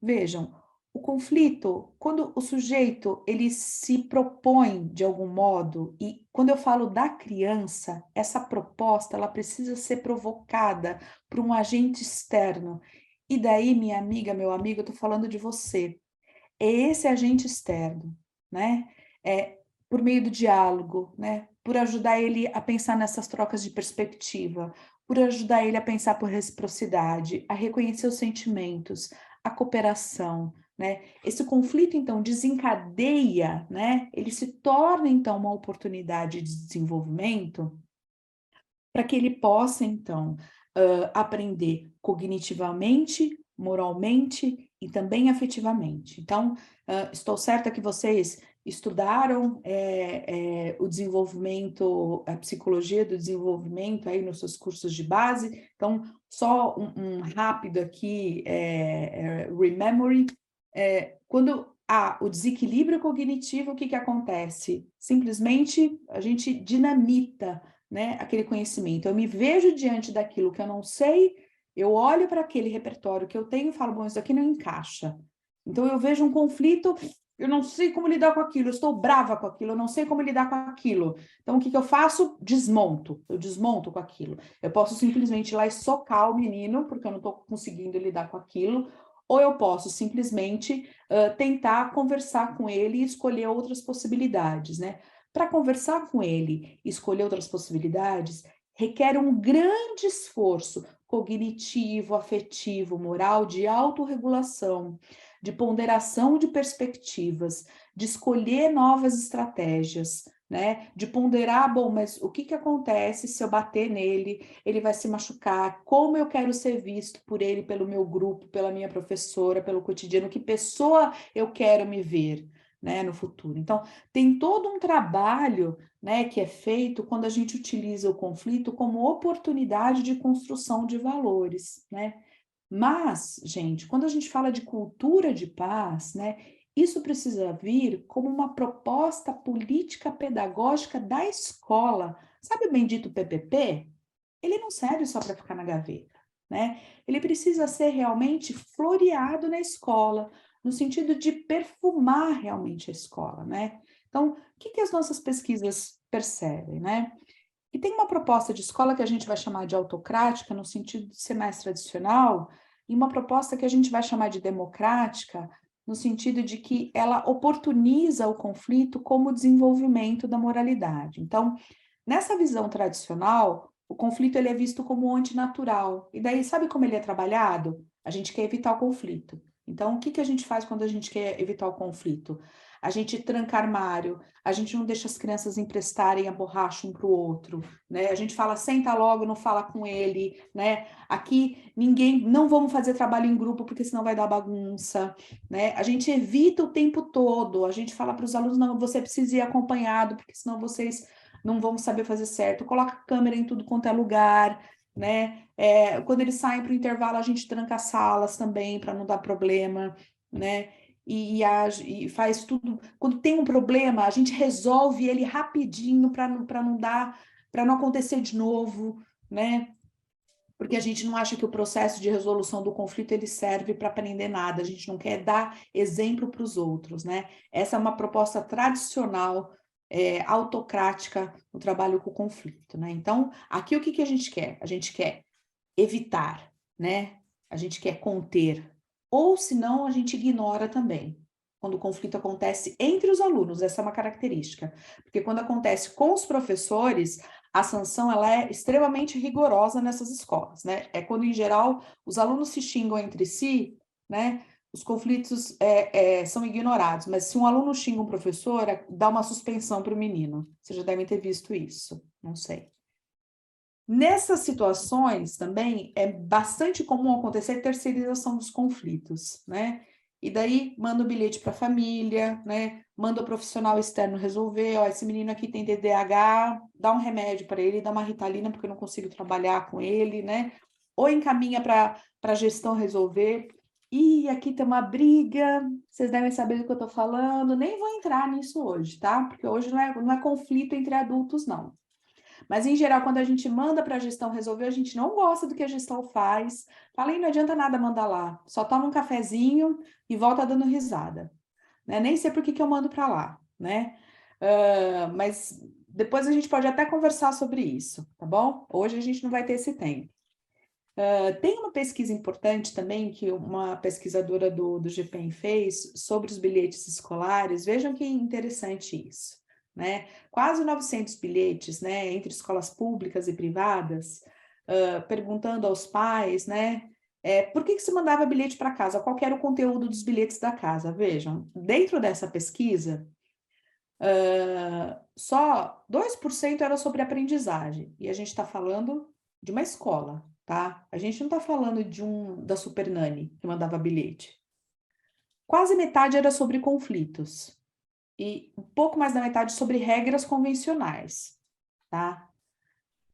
Speaker 3: Vejam, o conflito, quando o sujeito ele se propõe de algum modo, e quando eu falo da criança, essa proposta ela precisa ser provocada por um agente externo. E daí, minha amiga, meu amigo, eu estou falando de você. É esse agente externo, né? É por meio do diálogo, né? Por ajudar ele a pensar nessas trocas de perspectiva, por ajudar ele a pensar por reciprocidade, a reconhecer os sentimentos, a cooperação, né? Esse conflito, então, desencadeia, né? Ele se torna, então, uma oportunidade de desenvolvimento para que ele possa, então, aprender cognitivamente, moralmente e também afetivamente. Então, estou certa que vocês estudaram o desenvolvimento, a psicologia do desenvolvimento aí nos seus cursos de base. Então, só um rápido aqui, rememory. Quando há o desequilíbrio cognitivo, o que acontece? Simplesmente a gente dinamita, né, aquele conhecimento. Eu me vejo diante daquilo que eu não sei, eu olho para aquele repertório que eu tenho e falo, bom, isso aqui não encaixa. Então eu vejo um conflito, eu não sei como lidar com aquilo, eu estou brava com aquilo, eu não sei como lidar com aquilo. Então o que eu faço? Eu desmonto com aquilo. Eu posso simplesmente ir lá e socar o menino, porque eu não estou conseguindo lidar com aquilo, ou eu posso simplesmente tentar conversar com ele e escolher outras possibilidades, né? Para conversar com ele e escolher outras possibilidades, requer um grande esforço cognitivo, afetivo, moral, de autorregulação, de ponderação de perspectivas, de escolher novas estratégias, né? De ponderar, bom, mas o que acontece se eu bater nele? Ele vai se machucar? Como eu quero ser visto por ele, pelo meu grupo, pela minha professora, pelo cotidiano? Que pessoa eu quero me ver, né, no futuro? Então, tem todo um trabalho, né, que é feito quando a gente utiliza o conflito como oportunidade de construção de valores, né? Mas, gente, quando a gente fala de cultura de paz, né, isso precisa vir como uma proposta política pedagógica da escola. Sabe o bendito PPP? Ele não serve só para ficar na gaveta, né? Ele precisa ser realmente floreado na escola, no sentido de perfumar realmente a escola, né? Então, o que as nossas pesquisas percebem, né? E tem uma proposta de escola que a gente vai chamar de autocrática, no sentido de ser mais tradicional, e uma proposta que a gente vai chamar de democrática, no sentido de que ela oportuniza o conflito como desenvolvimento da moralidade. Então, nessa visão tradicional, o conflito ele é visto como antinatural. E daí, sabe como ele é trabalhado? A gente quer evitar o conflito. Então, o que a gente faz quando a gente quer evitar o conflito? A gente tranca armário, a gente não deixa as crianças emprestarem a borracha um para o outro, né? A gente fala, senta logo, não fala com ele, né? Aqui ninguém, não vamos fazer trabalho em grupo porque senão vai dar bagunça, né? A gente evita o tempo todo, a gente fala para os alunos, não, você precisa ir acompanhado porque senão vocês não vão saber fazer certo. Coloca câmera em tudo quanto é lugar, né? Quando eles saem para o intervalo, a gente tranca as salas também para não dar problema, né? E faz tudo. Quando tem um problema, a gente resolve ele rapidinho para não dar, para não acontecer de novo, né? Porque a gente não acha que o processo de resolução do conflito ele serve para aprender nada, a gente não quer dar exemplo para os outros, né? Essa é uma proposta tradicional, autocrática no trabalho com o conflito, né? Então, aqui o que a gente quer? A gente quer evitar, né? A gente quer conter, ou senão a gente ignora também. Quando o conflito acontece entre os alunos, essa é uma característica. Porque quando acontece com os professores, a sanção ela é extremamente rigorosa nessas escolas, né? É quando, em geral, os alunos se xingam entre si, né? Os conflitos são ignorados, mas se um aluno xinga um professor, dá uma suspensão para o menino. Vocês já devem ter visto isso, não sei. Nessas situações também é bastante comum acontecer terceirização dos conflitos, né? E daí manda o bilhete para a família, né? Manda o profissional externo resolver, ó, esse menino aqui tem TDAH, dá um remédio para ele, dá uma Ritalina porque eu não consigo trabalhar com ele, né? Ou encaminha para a gestão resolver. E aqui tem uma briga, vocês devem saber do que eu estou falando, nem vou entrar nisso hoje, tá? Porque hoje não é conflito entre adultos, não. Mas, em geral, quando a gente manda para a gestão resolver, a gente não gosta do que a gestão faz. Fala, não adianta nada mandar lá. Só toma um cafezinho e volta dando risada. Né? Nem sei por que eu mando para lá, né? Mas depois a gente pode até conversar sobre isso, tá bom? Hoje a gente não vai ter esse tempo. Tem uma pesquisa importante também, que uma pesquisadora do GPEM fez sobre os bilhetes escolares. Vejam que interessante isso, né? Quase 900 bilhetes, né, entre escolas públicas e privadas, perguntando aos pais, né, por que se mandava bilhete para casa? Qual que era o conteúdo dos bilhetes da casa? Vejam, dentro dessa pesquisa, só 2% era sobre aprendizagem, e a gente está falando de uma escola, tá? A gente não está falando da Super Nani, que mandava bilhete. Quase metade era sobre conflitos, e um pouco mais da metade sobre regras convencionais, tá?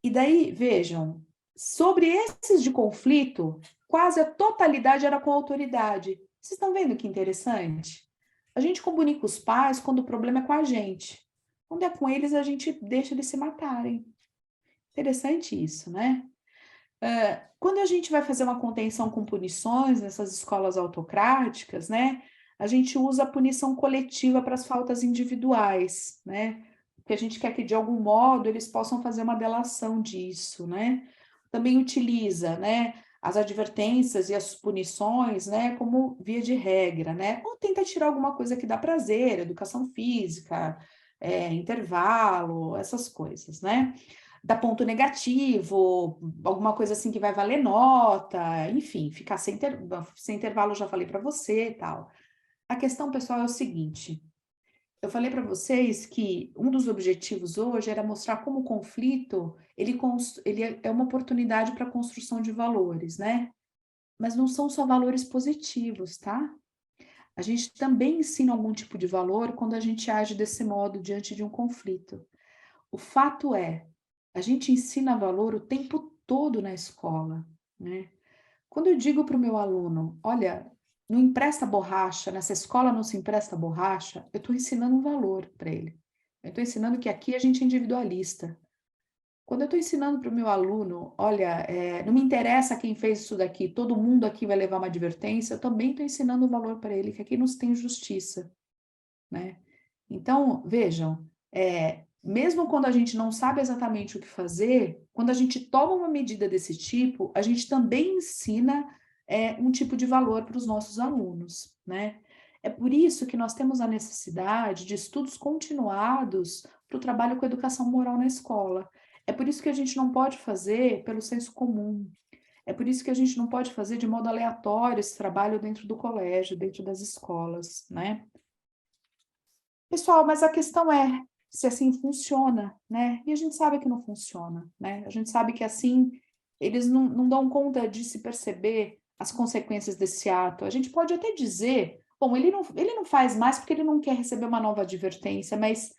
Speaker 3: E daí, vejam, sobre esses de conflito, quase a totalidade era com autoridade. Vocês estão vendo que interessante? A gente comunica os pais quando o problema é com a gente. Quando é com eles, a gente deixa eles se matarem. Interessante isso, né? Quando a gente vai fazer uma contenção com punições nessas escolas autocráticas, né? A gente usa a punição coletiva para as faltas individuais, né? Porque a gente quer que, de algum modo, eles possam fazer uma delação disso, né? Também utiliza, né, as advertências e as punições, né, como via de regra, né? Ou tenta tirar alguma coisa que dá prazer, educação física, intervalo, essas coisas, né? Dá ponto negativo, alguma coisa assim que vai valer nota, enfim, ficar sem intervalo, já falei para você e tal. A questão, pessoal, é o seguinte: eu falei para vocês que um dos objetivos hoje era mostrar como o conflito ele é uma oportunidade para a construção de valores, né? Mas não são só valores positivos, tá? A gente também ensina algum tipo de valor quando a gente age desse modo diante de um conflito. O fato é, a gente ensina valor o tempo todo na escola, né? Quando eu digo para o meu aluno, olha, não empresta borracha, nessa escola não se empresta borracha, eu estou ensinando um valor para ele. Eu estou ensinando que aqui a gente é individualista. Quando eu estou ensinando para o meu aluno, olha, não me interessa quem fez isso daqui, todo mundo aqui vai levar uma advertência, eu também estou ensinando um valor para ele, que aqui não se tem justiça, né? Então, vejam, mesmo quando a gente não sabe exatamente o que fazer, quando a gente toma uma medida desse tipo, a gente também ensina um tipo de valor para os nossos alunos, né? É por isso que nós temos a necessidade de estudos continuados para o trabalho com educação moral na escola. É por isso que a gente não pode fazer pelo senso comum. É por isso que a gente não pode fazer de modo aleatório esse trabalho dentro do colégio, dentro das escolas, né? Pessoal, mas a questão é se assim funciona, né? E a gente sabe que não funciona, né? A gente sabe que assim eles não dão conta de se perceber as consequências desse ato. A gente pode até dizer, bom, ele não faz mais porque ele não quer receber uma nova advertência, mas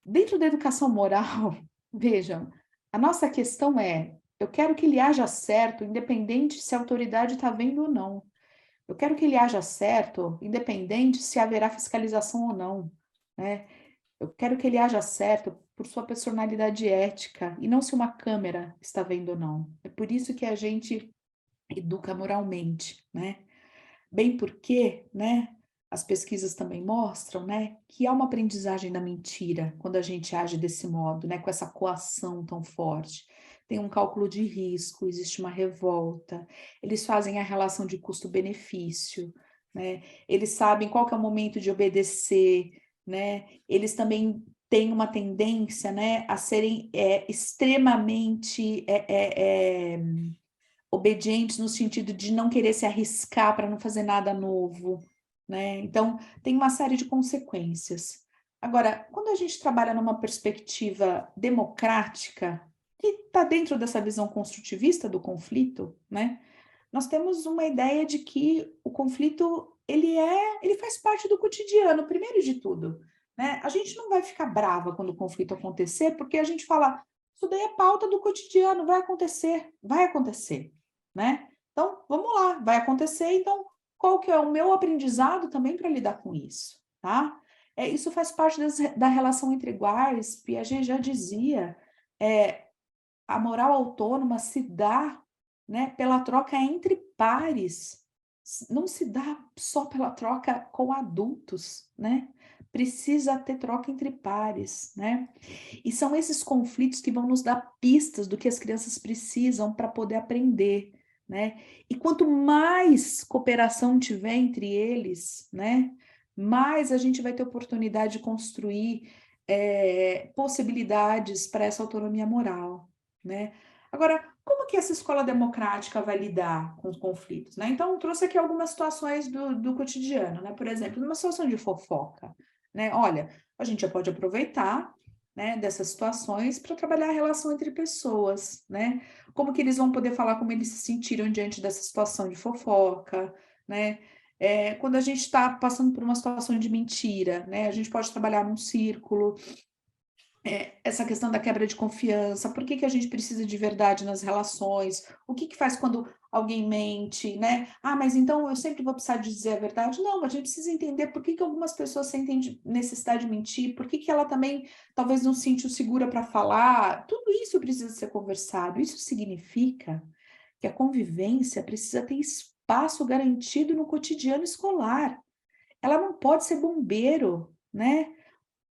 Speaker 3: dentro da educação moral, vejam, a nossa questão é, eu quero que ele haja certo, independente se a autoridade está vendo ou não. Eu quero que ele haja certo, independente se haverá fiscalização ou não, né? Eu quero que ele haja certo por sua personalidade ética e não se uma câmera está vendo ou não. É por isso que a gente educa moralmente, né? Bem porque, né, as pesquisas também mostram, né, que há uma aprendizagem da mentira quando a gente age desse modo, né, com essa coação tão forte. Tem um cálculo de risco, existe uma revolta, eles fazem a relação de custo-benefício, né, eles sabem qual que é o momento de obedecer, né, eles também têm uma tendência, né, a serem extremamente obedientes no sentido de não querer se arriscar para não fazer nada novo, né? Então, tem uma série de consequências. Agora, quando a gente trabalha numa perspectiva democrática, que está dentro dessa visão construtivista do conflito, né? Nós temos uma ideia de que o conflito, ele faz parte do cotidiano, primeiro de tudo, né? A gente não vai ficar brava quando o conflito acontecer, porque a gente fala, isso daí é pauta do cotidiano, vai acontecer, né? Então, vamos lá, vai acontecer, então, qual que é o meu aprendizado também para lidar com isso, tá? Isso faz parte da relação entre iguais, Piaget já dizia, a moral autônoma se dá, né, pela troca entre pares, não se dá só pela troca com adultos, né? Precisa ter troca entre pares, né? E são esses conflitos que vão nos dar pistas do que as crianças precisam para poder aprender, né? E quanto mais cooperação tiver entre eles, né, mais a gente vai ter oportunidade de construir possibilidades para essa autonomia moral, né? Agora, como que essa escola democrática vai lidar com os conflitos, né? Então, trouxe aqui algumas situações do cotidiano, né? Por exemplo, numa situação de fofoca, né? Olha, a gente já pode aproveitar, né, dessas situações para trabalhar a relação entre pessoas, né? Como que eles vão poder falar como eles se sentiram diante dessa situação de fofoca, né? Quando a gente está passando por uma situação de mentira, né? A gente pode trabalhar num círculo, essa questão da quebra de confiança, por que que a gente precisa de verdade nas relações, o que que faz quando alguém mente, né? Ah, mas então eu sempre vou precisar dizer a verdade? Não, a gente precisa entender por que que algumas pessoas sentem necessidade de mentir, por que que ela também talvez não se sentiu segura para falar, tudo isso precisa ser conversado, isso significa que a convivência precisa ter espaço garantido no cotidiano escolar, ela não pode ser bombeiro, né?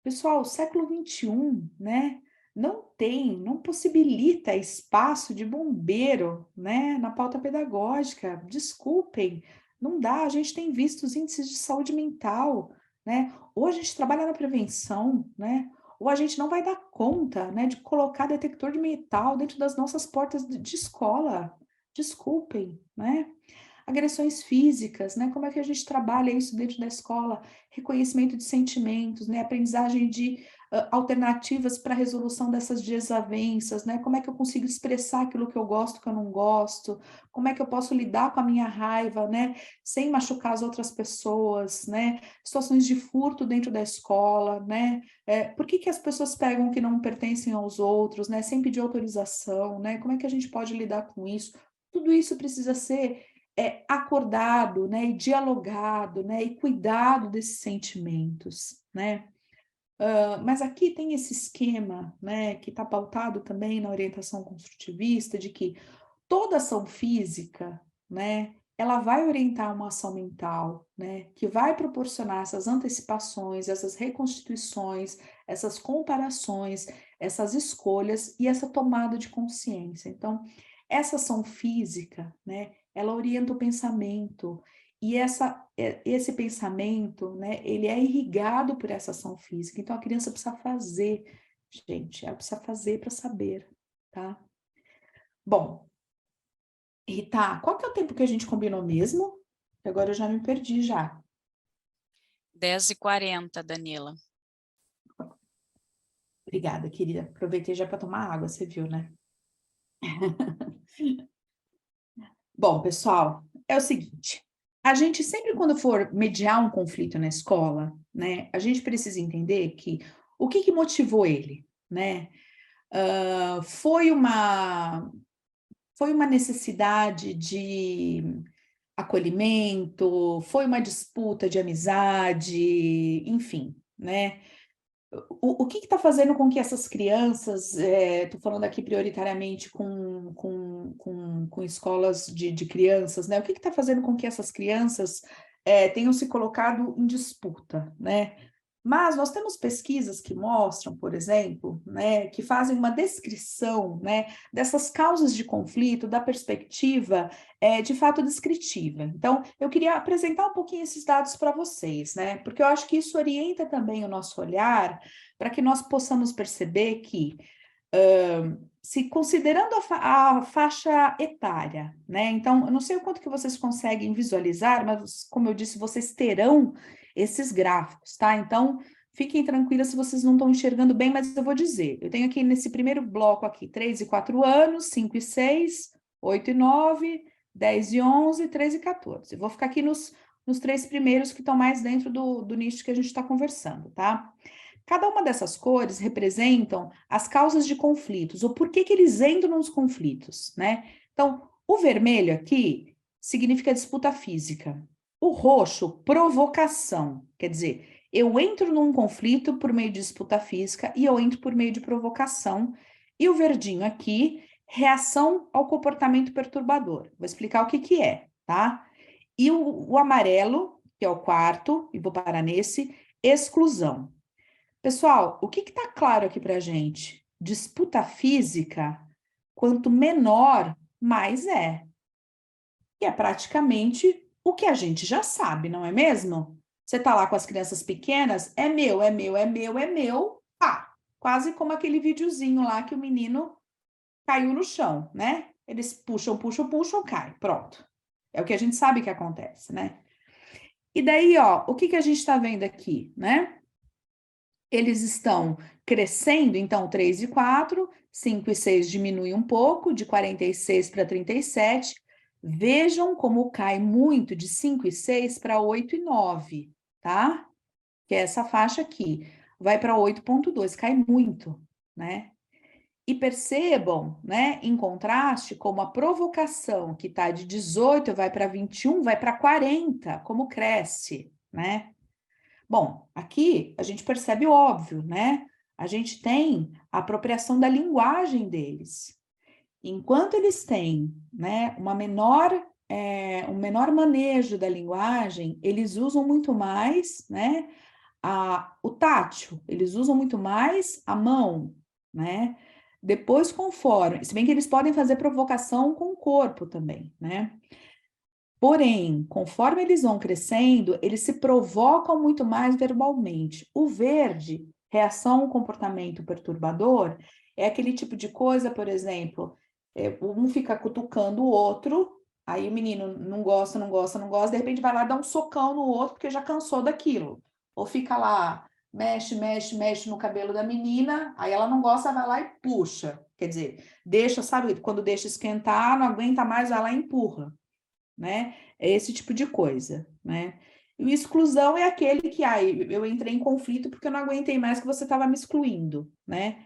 Speaker 3: Pessoal, o século XXI, né, não possibilita espaço de bombeiro, né, na pauta pedagógica. Desculpem, não dá. A gente tem visto os índices de saúde mental, né? Ou a gente trabalha na prevenção, né? Ou a gente não vai dar conta, né, de colocar detector de metal dentro das nossas portas de escola. Desculpem, né? Agressões físicas, né? Como é que a gente trabalha isso dentro da escola? Reconhecimento de sentimentos, né? Aprendizagem de alternativas para a resolução dessas desavenças, né? Como é que eu consigo expressar aquilo que eu gosto, que eu não gosto? Como é que eu posso lidar com a minha raiva, né? Sem machucar as outras pessoas, né? Situações de furto dentro da escola, né? Por que que as pessoas pegam o que não pertencem aos outros, né? Sem pedir autorização, né? Como é que a gente pode lidar com isso? Tudo isso precisa ser acordado, né, e dialogado, né, e cuidado desses sentimentos, né? Mas aqui tem esse esquema, né, que está pautado também na orientação construtivista, de que toda ação física, né, ela vai orientar uma ação mental, né, que vai proporcionar essas antecipações, essas reconstituições, essas comparações, essas escolhas e essa tomada de consciência. Então, essa ação física, né, ela orienta o pensamento, e esse pensamento, né, ele é irrigado por essa ação física. Então, a criança precisa fazer, gente, ela precisa fazer para saber, tá? Bom, Rita, qual que é o tempo que a gente combinou mesmo? Agora eu já me perdi já.
Speaker 2: 10h40, Danila.
Speaker 3: Obrigada, querida. Aproveitei já para tomar água, você viu, né? Bom, pessoal, é o seguinte, a gente sempre quando for mediar um conflito na escola, né, a gente precisa entender que o que motivou ele, né? Foi uma necessidade de acolhimento, foi uma disputa de amizade, enfim, né? O que está fazendo com que essas crianças, estou falando aqui prioritariamente com escolas de crianças, né? O que está fazendo com que essas crianças tenham se colocado em disputa, né? Mas nós temos pesquisas que mostram, por exemplo, né, que fazem uma descrição, né, dessas causas de conflito da perspectiva de fato descritiva. Então, eu queria apresentar um pouquinho esses dados para vocês, né, porque eu acho que isso orienta também o nosso olhar para que nós possamos perceber que, se considerando a faixa etária, né, então, eu não sei o quanto que vocês conseguem visualizar, mas, como eu disse, vocês terão esses gráficos, tá? Então, fiquem tranquilas se vocês não estão enxergando bem, mas eu vou dizer. Eu tenho aqui nesse primeiro bloco aqui 3 e 4 anos, 5 e 6, 8 e 9, 10 e 11, 13 e 14. Eu vou ficar aqui nos 3 primeiros que estão mais dentro do nicho que a gente está conversando, tá? Cada uma dessas cores representam as causas de conflitos, o porquê que eles entram nos conflitos, né? Então, o vermelho aqui significa disputa física. O roxo, provocação, quer dizer, eu entro num conflito por meio de disputa física e eu entro por meio de provocação, E o verdinho aqui, reação ao comportamento perturbador. Vou explicar o que que é, tá? E o amarelo, que é o quarto, e vou parar nesse, exclusão. Pessoal, o que que tá claro aqui pra gente? Disputa física, quanto menor, mais é. E é praticamente o que a gente já sabe, não é mesmo? Você tá lá com as crianças pequenas, é meu, é meu, é meu, é meu, pá, quase como aquele videozinho lá que o menino caiu no chão, né? Eles puxam, puxam, puxam, cai, pronto. É o que a gente sabe que acontece, né? E daí, ó, o que que a gente tá vendo aqui, né? Eles estão crescendo, então 3 e 4, 5 e 6 diminui um pouco, de 46 para 37. Vejam como cai muito de 5 e 6 para 8 e 9, tá? Que é essa faixa aqui. Vai para 8,2, cai muito, né? E percebam, né, em contraste, como a provocação que está de 18 vai para 21, vai para 40, como cresce, né? Bom, aqui a gente percebe o óbvio, né? A gente tem a apropriação da linguagem deles. Enquanto eles têm, né, um menor manejo da linguagem, eles usam muito mais, né, o tátil, eles usam muito mais a mão, né? Depois, conforme, se bem que eles podem fazer provocação com o corpo também, né? Porém, conforme eles vão crescendo, eles se provocam muito mais verbalmente. O verde, reação ao comportamento perturbador, é aquele tipo de coisa, por exemplo, um fica cutucando o outro, aí o menino não gosta, não gosta, não gosta, de repente vai lá dar um socão no outro porque já cansou daquilo. Ou fica lá, mexe, mexe, mexe no cabelo da menina, aí ela não gosta, vai lá e puxa. Quer dizer, deixa, sabe, quando deixa esquentar, não aguenta mais, vai lá e empurra, né? É esse tipo de coisa, né? E o exclusão é aquele que, eu entrei em conflito porque eu não aguentei mais que você estava me excluindo, né?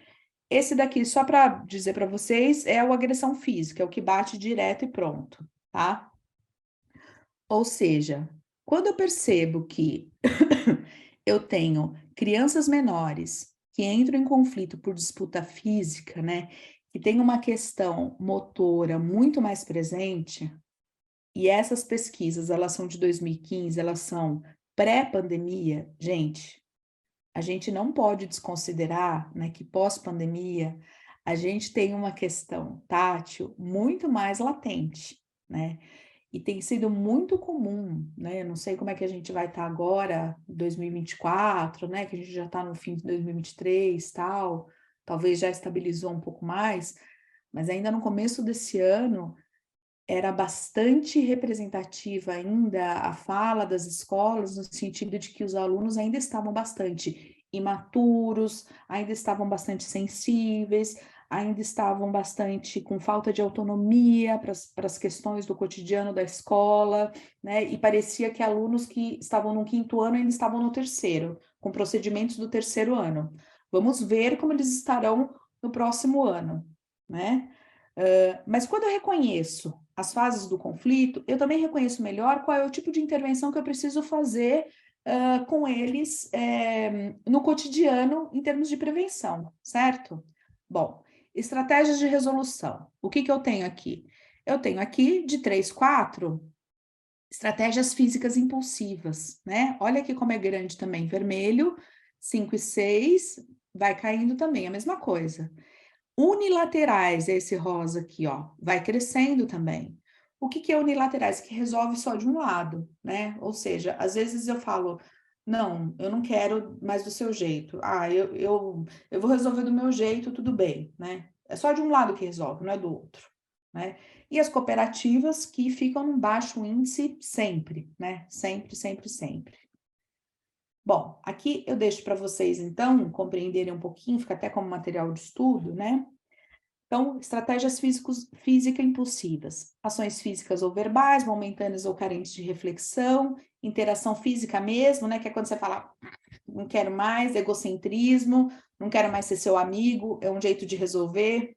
Speaker 3: Esse daqui, só para dizer para vocês, é o agressão física, é o que bate direto e pronto, tá? Ou seja, quando eu percebo que eu tenho crianças menores que entram em conflito por disputa física, né? Que tem uma questão motora muito mais presente, e essas pesquisas, elas são de 2015, elas são pré-pandemia, gente, a gente não pode desconsiderar, né, que pós-pandemia a gente tem uma questão tátil muito mais latente, né? E tem sido muito comum, né? Eu não sei como é que a gente vai estar agora, 2024, né? Que a gente já está no fim de 2023, tal, talvez já estabilizou um pouco mais, mas ainda no começo desse ano era bastante representativa ainda a fala das escolas, no sentido de que os alunos ainda estavam bastante imaturos, ainda estavam bastante sensíveis, ainda estavam bastante com falta de autonomia para as questões do cotidiano da escola, né? E parecia que alunos que estavam no 5º ano ainda estavam no 3º, com procedimentos do 3º ano. Vamos ver como eles estarão no próximo ano, né? Mas quando eu reconheço as fases do conflito, eu também reconheço melhor qual é o tipo de intervenção que eu preciso fazer com eles no cotidiano, em termos de prevenção, certo? Bom, estratégias de resolução. O que que eu tenho aqui? Eu tenho aqui de 3, 4 estratégias físicas impulsivas, né? Olha aqui como é grande também, vermelho, 5 e 6, vai caindo também, a mesma coisa. Unilaterais, esse rosa aqui, ó, vai crescendo também. O que que é unilaterais? Que resolve só de um lado, né? Ou seja, às vezes eu falo, não, eu não quero mais do seu jeito. Eu vou resolver do meu jeito, tudo bem, né? É só de um lado que resolve, não é do outro, né? E as cooperativas que ficam num baixo índice sempre, né? Sempre, sempre, sempre. Bom, aqui eu deixo para vocês, então, compreenderem um pouquinho, fica até como material de estudo, né? Então, estratégias física impulsivas, ações físicas ou verbais, momentâneas ou carentes de reflexão, interação física mesmo, né? Que é quando você fala, não quero mais, egocentrismo, não quero mais ser seu amigo, é um jeito de resolver.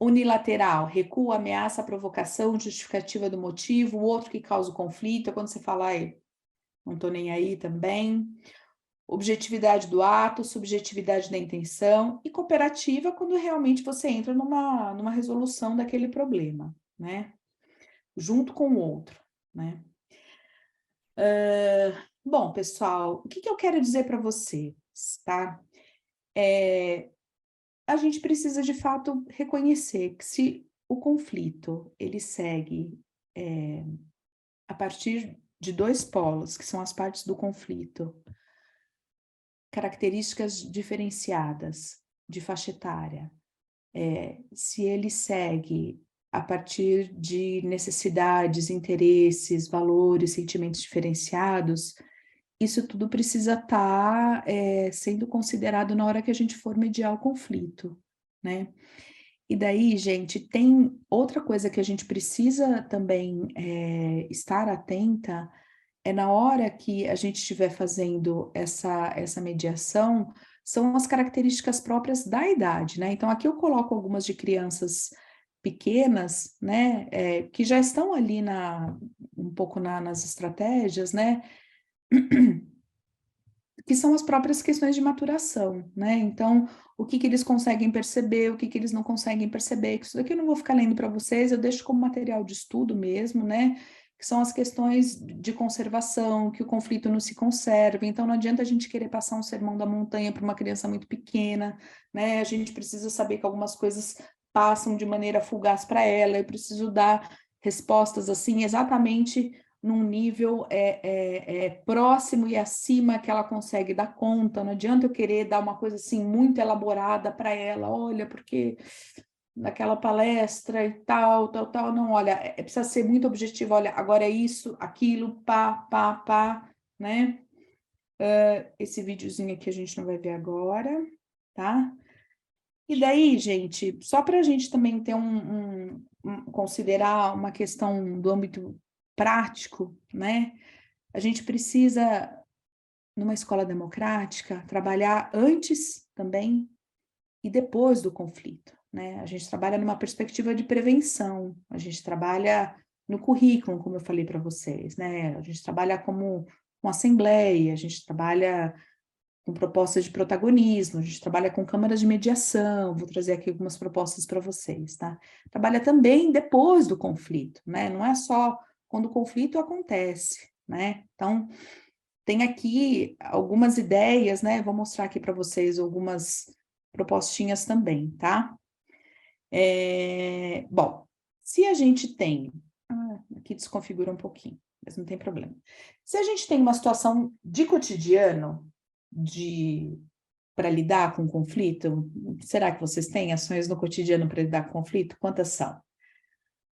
Speaker 3: Unilateral, recuo, ameaça, provocação, justificativa do motivo, o outro que causa o conflito, é quando você fala, ai, não tô nem aí também. objetividade do ato, subjetividade da intenção, e cooperativa quando realmente você entra numa resolução daquele problema, né? Junto com o outro, né? Bom, pessoal, o que eu quero dizer para vocês, tá? A gente precisa, de fato, reconhecer que se o conflito, ele segue a partir de dois polos, que são as partes do conflito, características diferenciadas de faixa etária, se ele segue a partir de necessidades, interesses, valores, sentimentos diferenciados, isso tudo precisa estar sendo considerado na hora que a gente for mediar o conflito, né? E daí, gente, tem outra coisa que a gente precisa também estar atenta, na hora que a gente estiver fazendo essa mediação, são as características próprias da idade, né? Então, aqui eu coloco algumas de crianças pequenas, né, que já estão ali um pouco nas estratégias, né, que são as próprias questões de maturação, né? Então, o que eles conseguem perceber, o que eles não conseguem perceber, que isso daqui eu não vou ficar lendo para vocês, eu deixo como material de estudo mesmo, né? Que são as questões de conservação, que o conflito não se conserva, então não adianta a gente querer passar um sermão da montanha para uma criança muito pequena, né? A gente precisa saber que algumas coisas passam de maneira fugaz para ela, eu preciso dar respostas assim exatamente num nível próximo e acima que ela consegue dar conta. Não adianta eu querer dar uma coisa assim muito elaborada para ela, olha, porque naquela palestra e tal, não, olha, precisa ser muito objetivo, olha, agora é isso, aquilo, pá, né? Esse videozinho aqui a gente não vai ver agora, tá? E daí, gente, só para a gente também ter considerar uma questão do âmbito prático, né? A gente precisa, numa escola democrática, trabalhar antes também e depois do conflito, né? A gente trabalha numa perspectiva de prevenção, a gente trabalha no currículo, como eu falei para vocês, né? A gente trabalha como assembleia, a gente trabalha com propostas de protagonismo, a gente trabalha com câmaras de mediação, vou trazer aqui algumas propostas para vocês, tá? Trabalha também depois do conflito, né? Não é só quando o conflito acontece, né? Então, tem aqui algumas ideias, né? Vou mostrar aqui para vocês algumas propostinhas também, tá? Bom, se a gente tem... aqui desconfigura um pouquinho, mas não tem problema. Se a gente tem uma situação de cotidiano para lidar com conflito, será que vocês têm ações no cotidiano para lidar com conflito? Quantas são?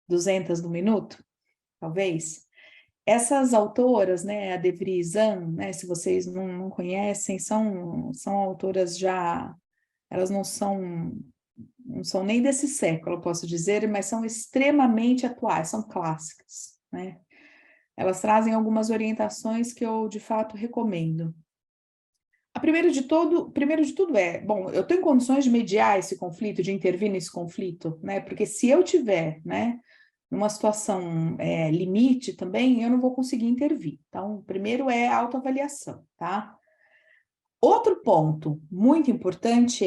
Speaker 3: 200 no minuto? Talvez? Essas autoras, né, a De Vries Ann, né, se vocês não conhecem, são autoras já, elas não são nem desse século, eu posso dizer, mas são extremamente atuais, são clássicas, né? Elas trazem algumas orientações que eu, de fato, recomendo. Primeiro de tudo bom, eu tenho condições de mediar esse conflito, de intervir nesse conflito, né? Porque se eu tiver, né, numa situação limite também, eu não vou conseguir intervir. Então, primeiro é a autoavaliação, tá? Outro ponto muito importante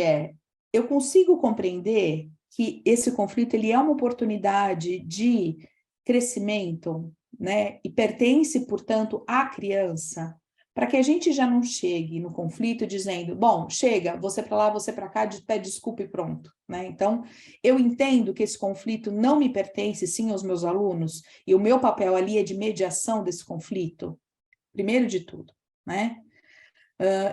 Speaker 3: eu consigo compreender que esse conflito ele é uma oportunidade de crescimento, né? E pertence, portanto, à criança, para que a gente já não chegue no conflito dizendo, bom, chega, você para lá, você para cá, pede desculpa e pronto, né? Então, eu entendo que esse conflito não me pertence, sim, aos meus alunos, e o meu papel ali é de mediação desse conflito, primeiro de tudo, né?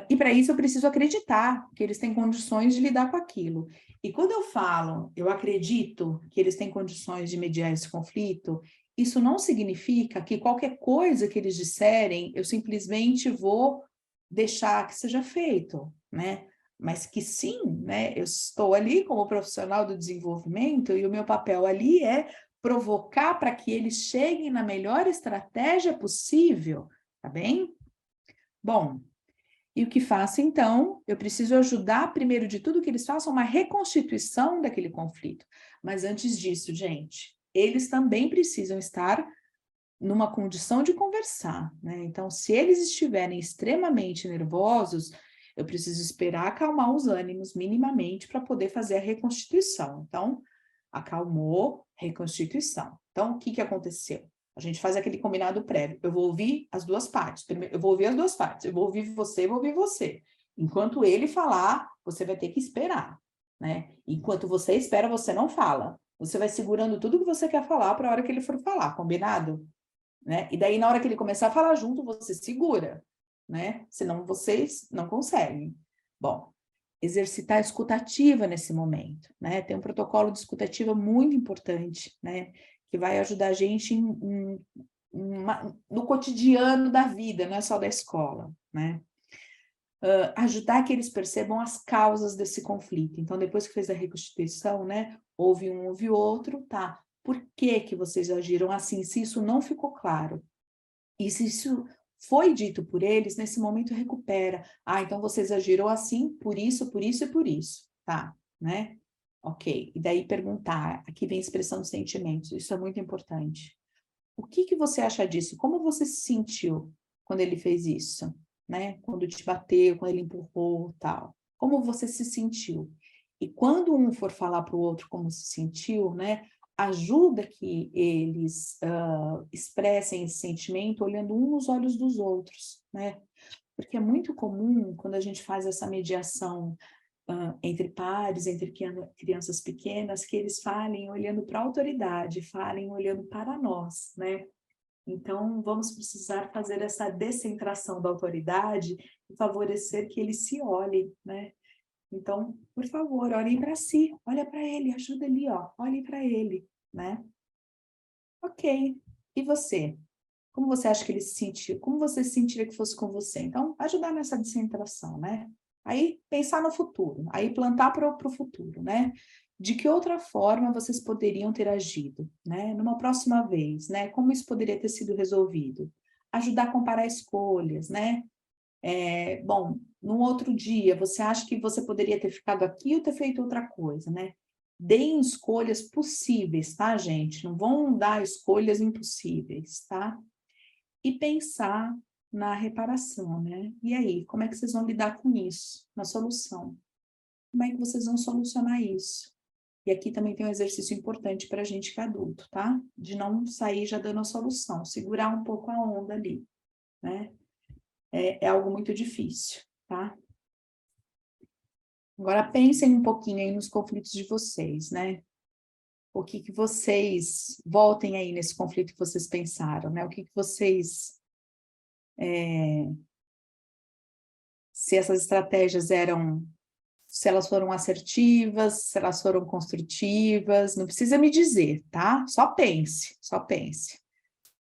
Speaker 3: E para isso eu preciso acreditar que eles têm condições de lidar com aquilo. E quando eu falo, eu acredito que eles têm condições de mediar esse conflito, isso não significa que qualquer coisa que eles disserem, eu simplesmente vou deixar que seja feito, né? Mas que sim, né? Eu estou ali como profissional do desenvolvimento e o meu papel ali é provocar para que eles cheguem na melhor estratégia possível, tá bem? Bom, e o que faço, então? Eu preciso ajudar, primeiro de tudo, que eles façam uma reconstituição daquele conflito. Mas antes disso, gente, eles também precisam estar numa condição de conversar, né? Então, se eles estiverem extremamente nervosos, eu preciso esperar acalmar os ânimos minimamente para poder fazer a reconstituição. Então, acalmou, reconstituição. Então, o que que aconteceu? A gente faz aquele combinado prévio. Eu vou ouvir as duas partes. Primeiro, eu vou ouvir as duas partes. Eu vou ouvir você, eu vou ouvir você. Enquanto ele falar, você vai ter que esperar, né? Enquanto você espera, você não fala. Você vai segurando tudo que você quer falar para a hora que ele for falar, combinado? Né? E daí, na hora que ele começar a falar junto, você segura, né? Senão vocês não conseguem. Bom, exercitar a escutativa nesse momento, né? Tem um protocolo de escutativa muito importante, né? Que vai ajudar a gente no cotidiano da vida, não é só da escola, né? Ajudar que eles percebam as causas desse conflito. Então, depois que fez a reconstituição, né? Houve um, houve outro, tá? Por que que vocês agiram assim? Se isso não ficou claro, e se isso foi dito por eles, nesse momento recupera. Ah, então vocês agiram assim, por isso, por isso e por isso, tá? Né? Ok. E daí perguntar, aqui vem a expressão de sentimentos, isso é muito importante. O que que você acha disso? Como você se sentiu quando ele fez isso? Né? Quando te bateu, quando ele empurrou, tal. Como você se sentiu? E quando um for falar para o outro como se sentiu, né? Ajuda que eles expressem esse sentimento olhando um nos olhos dos outros, né? Porque é muito comum, quando a gente faz essa mediação entre pares, entre crianças pequenas, que eles falem olhando para a autoridade, falem olhando para nós, né? Então, vamos precisar fazer essa descentração da autoridade e favorecer que eles se olhem, né? Então, por favor, olhem para si, olha para ele, ajuda ali, ó, olhem para ele, né? Ok. E você? Como você acha que ele se sentiu? Como você se sentiria que fosse com você? Então, ajudar nessa descentração, né? Aí, pensar no futuro, aí plantar para o futuro, né? De que outra forma vocês poderiam ter agido, né? Numa próxima vez, né? Como isso poderia ter sido resolvido? Ajudar a comparar escolhas, né? Bom, num outro dia, você acha que você poderia ter ficado aqui ou ter feito outra coisa, né? Deem escolhas possíveis, tá, gente? Não vão dar escolhas impossíveis, tá? E pensar na reparação, né? E aí, como é que vocês vão lidar com isso? Na solução. Como é que vocês vão solucionar isso? E aqui também tem um exercício importante para a gente que é adulto, tá? De não sair já dando a solução, segurar um pouco a onda ali, né? É algo muito difícil, tá? Agora pensem um pouquinho aí nos conflitos de vocês, né? O que que vocês, voltem aí nesse conflito que vocês pensaram, né? O que que vocês, se essas estratégias se elas foram assertivas, se elas foram construtivas, não precisa me dizer, tá? Só pense, só pense.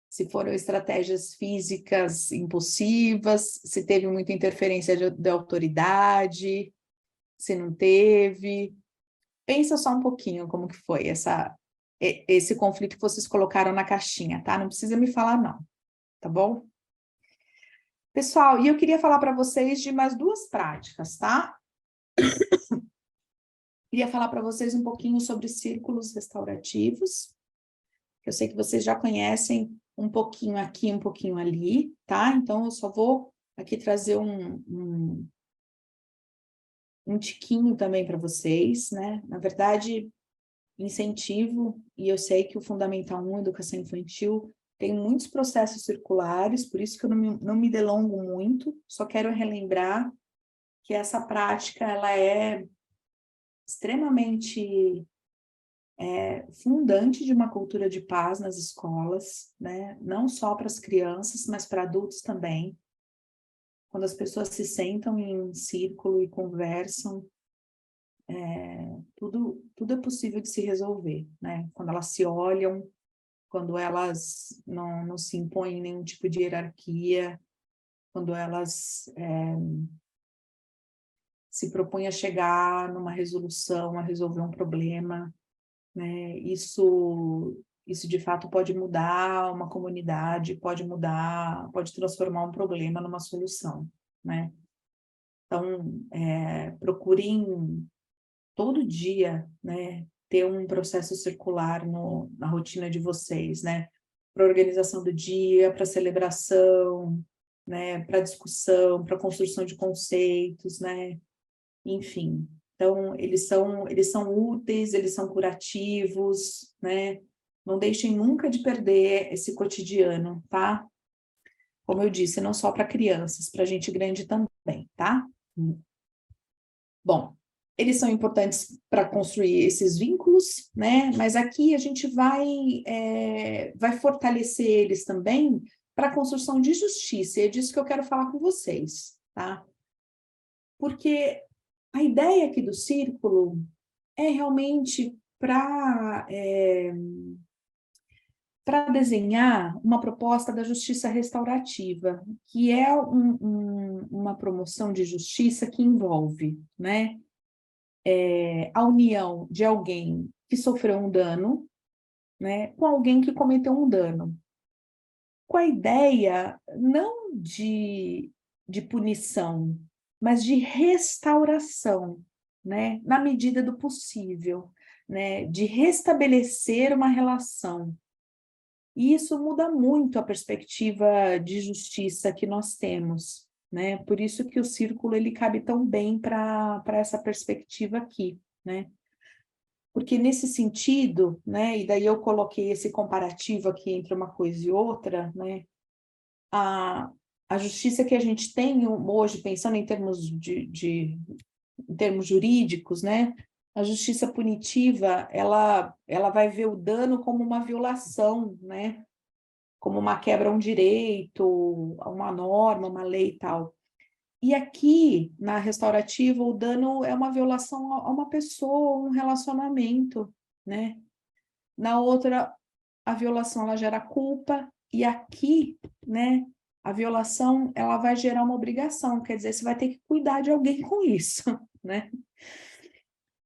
Speaker 3: Se foram estratégias físicas impulsivas, se teve muita interferência de autoridade, se não teve. Pensa só um pouquinho como que foi esse conflito que vocês colocaram na caixinha, tá? Não precisa me falar não, tá bom? Pessoal, e eu queria falar para vocês de mais duas práticas, tá? Queria falar para vocês um pouquinho sobre círculos restaurativos. Eu sei que vocês já conhecem um pouquinho aqui, um pouquinho ali, tá? Então, eu só vou aqui trazer um tiquinho também para vocês, né? Na verdade, incentivo, e eu sei que o Fundamental 1, Educação Infantil, tem muitos processos circulares, por isso que eu não me delongo muito, só quero relembrar que essa prática, ela é extremamente fundante de uma cultura de paz nas escolas, né? Não só para as crianças, mas para adultos também. Quando as pessoas se sentam em círculo e conversam, tudo é possível de se resolver, né? Quando elas se olham, quando elas não se impõem nenhum tipo de hierarquia, quando elas se propõem a chegar numa resolução, a resolver um problema, né? Isso de fato pode mudar uma comunidade, pode transformar um problema numa solução, né? Então, procurem todo dia, né, ter um processo circular na rotina de vocês, né? para organização do dia, para celebração, né, para discussão, para construção de conceitos, né, enfim. Então, eles são úteis, eles são curativos, né, não deixem nunca de perder esse cotidiano, tá? Como eu disse, não só para crianças, para gente grande também, tá? Bom, eles são importantes para construir esses vínculos, né? Mas aqui a gente vai fortalecer eles também para a construção de justiça, e é disso que eu quero falar com vocês, tá? Porque a ideia aqui do círculo é realmente para desenhar uma proposta da justiça restaurativa, que é uma promoção de justiça que envolve, né, a união de alguém que sofreu um dano, né, com alguém que cometeu um dano, com a ideia não de punição, mas de restauração, né, na medida do possível, né, de restabelecer uma relação. E isso muda muito a perspectiva de justiça que nós temos, né? Por isso que o círculo ele cabe tão bem para essa perspectiva aqui, né? Porque nesse sentido, né? E daí eu coloquei esse comparativo aqui entre uma coisa e outra, né? A justiça que a gente tem hoje, pensando em termos em termos jurídicos, né? A justiça punitiva, ela vai ver o dano como uma violação, né? Como uma quebra a um direito, a uma norma, uma lei e tal. E aqui, na restaurativa, o dano é uma violação a uma pessoa, um relacionamento, né? Na outra, a violação, ela gera culpa, e aqui, né, a violação, ela vai gerar uma obrigação, quer dizer, você vai ter que cuidar de alguém com isso, né?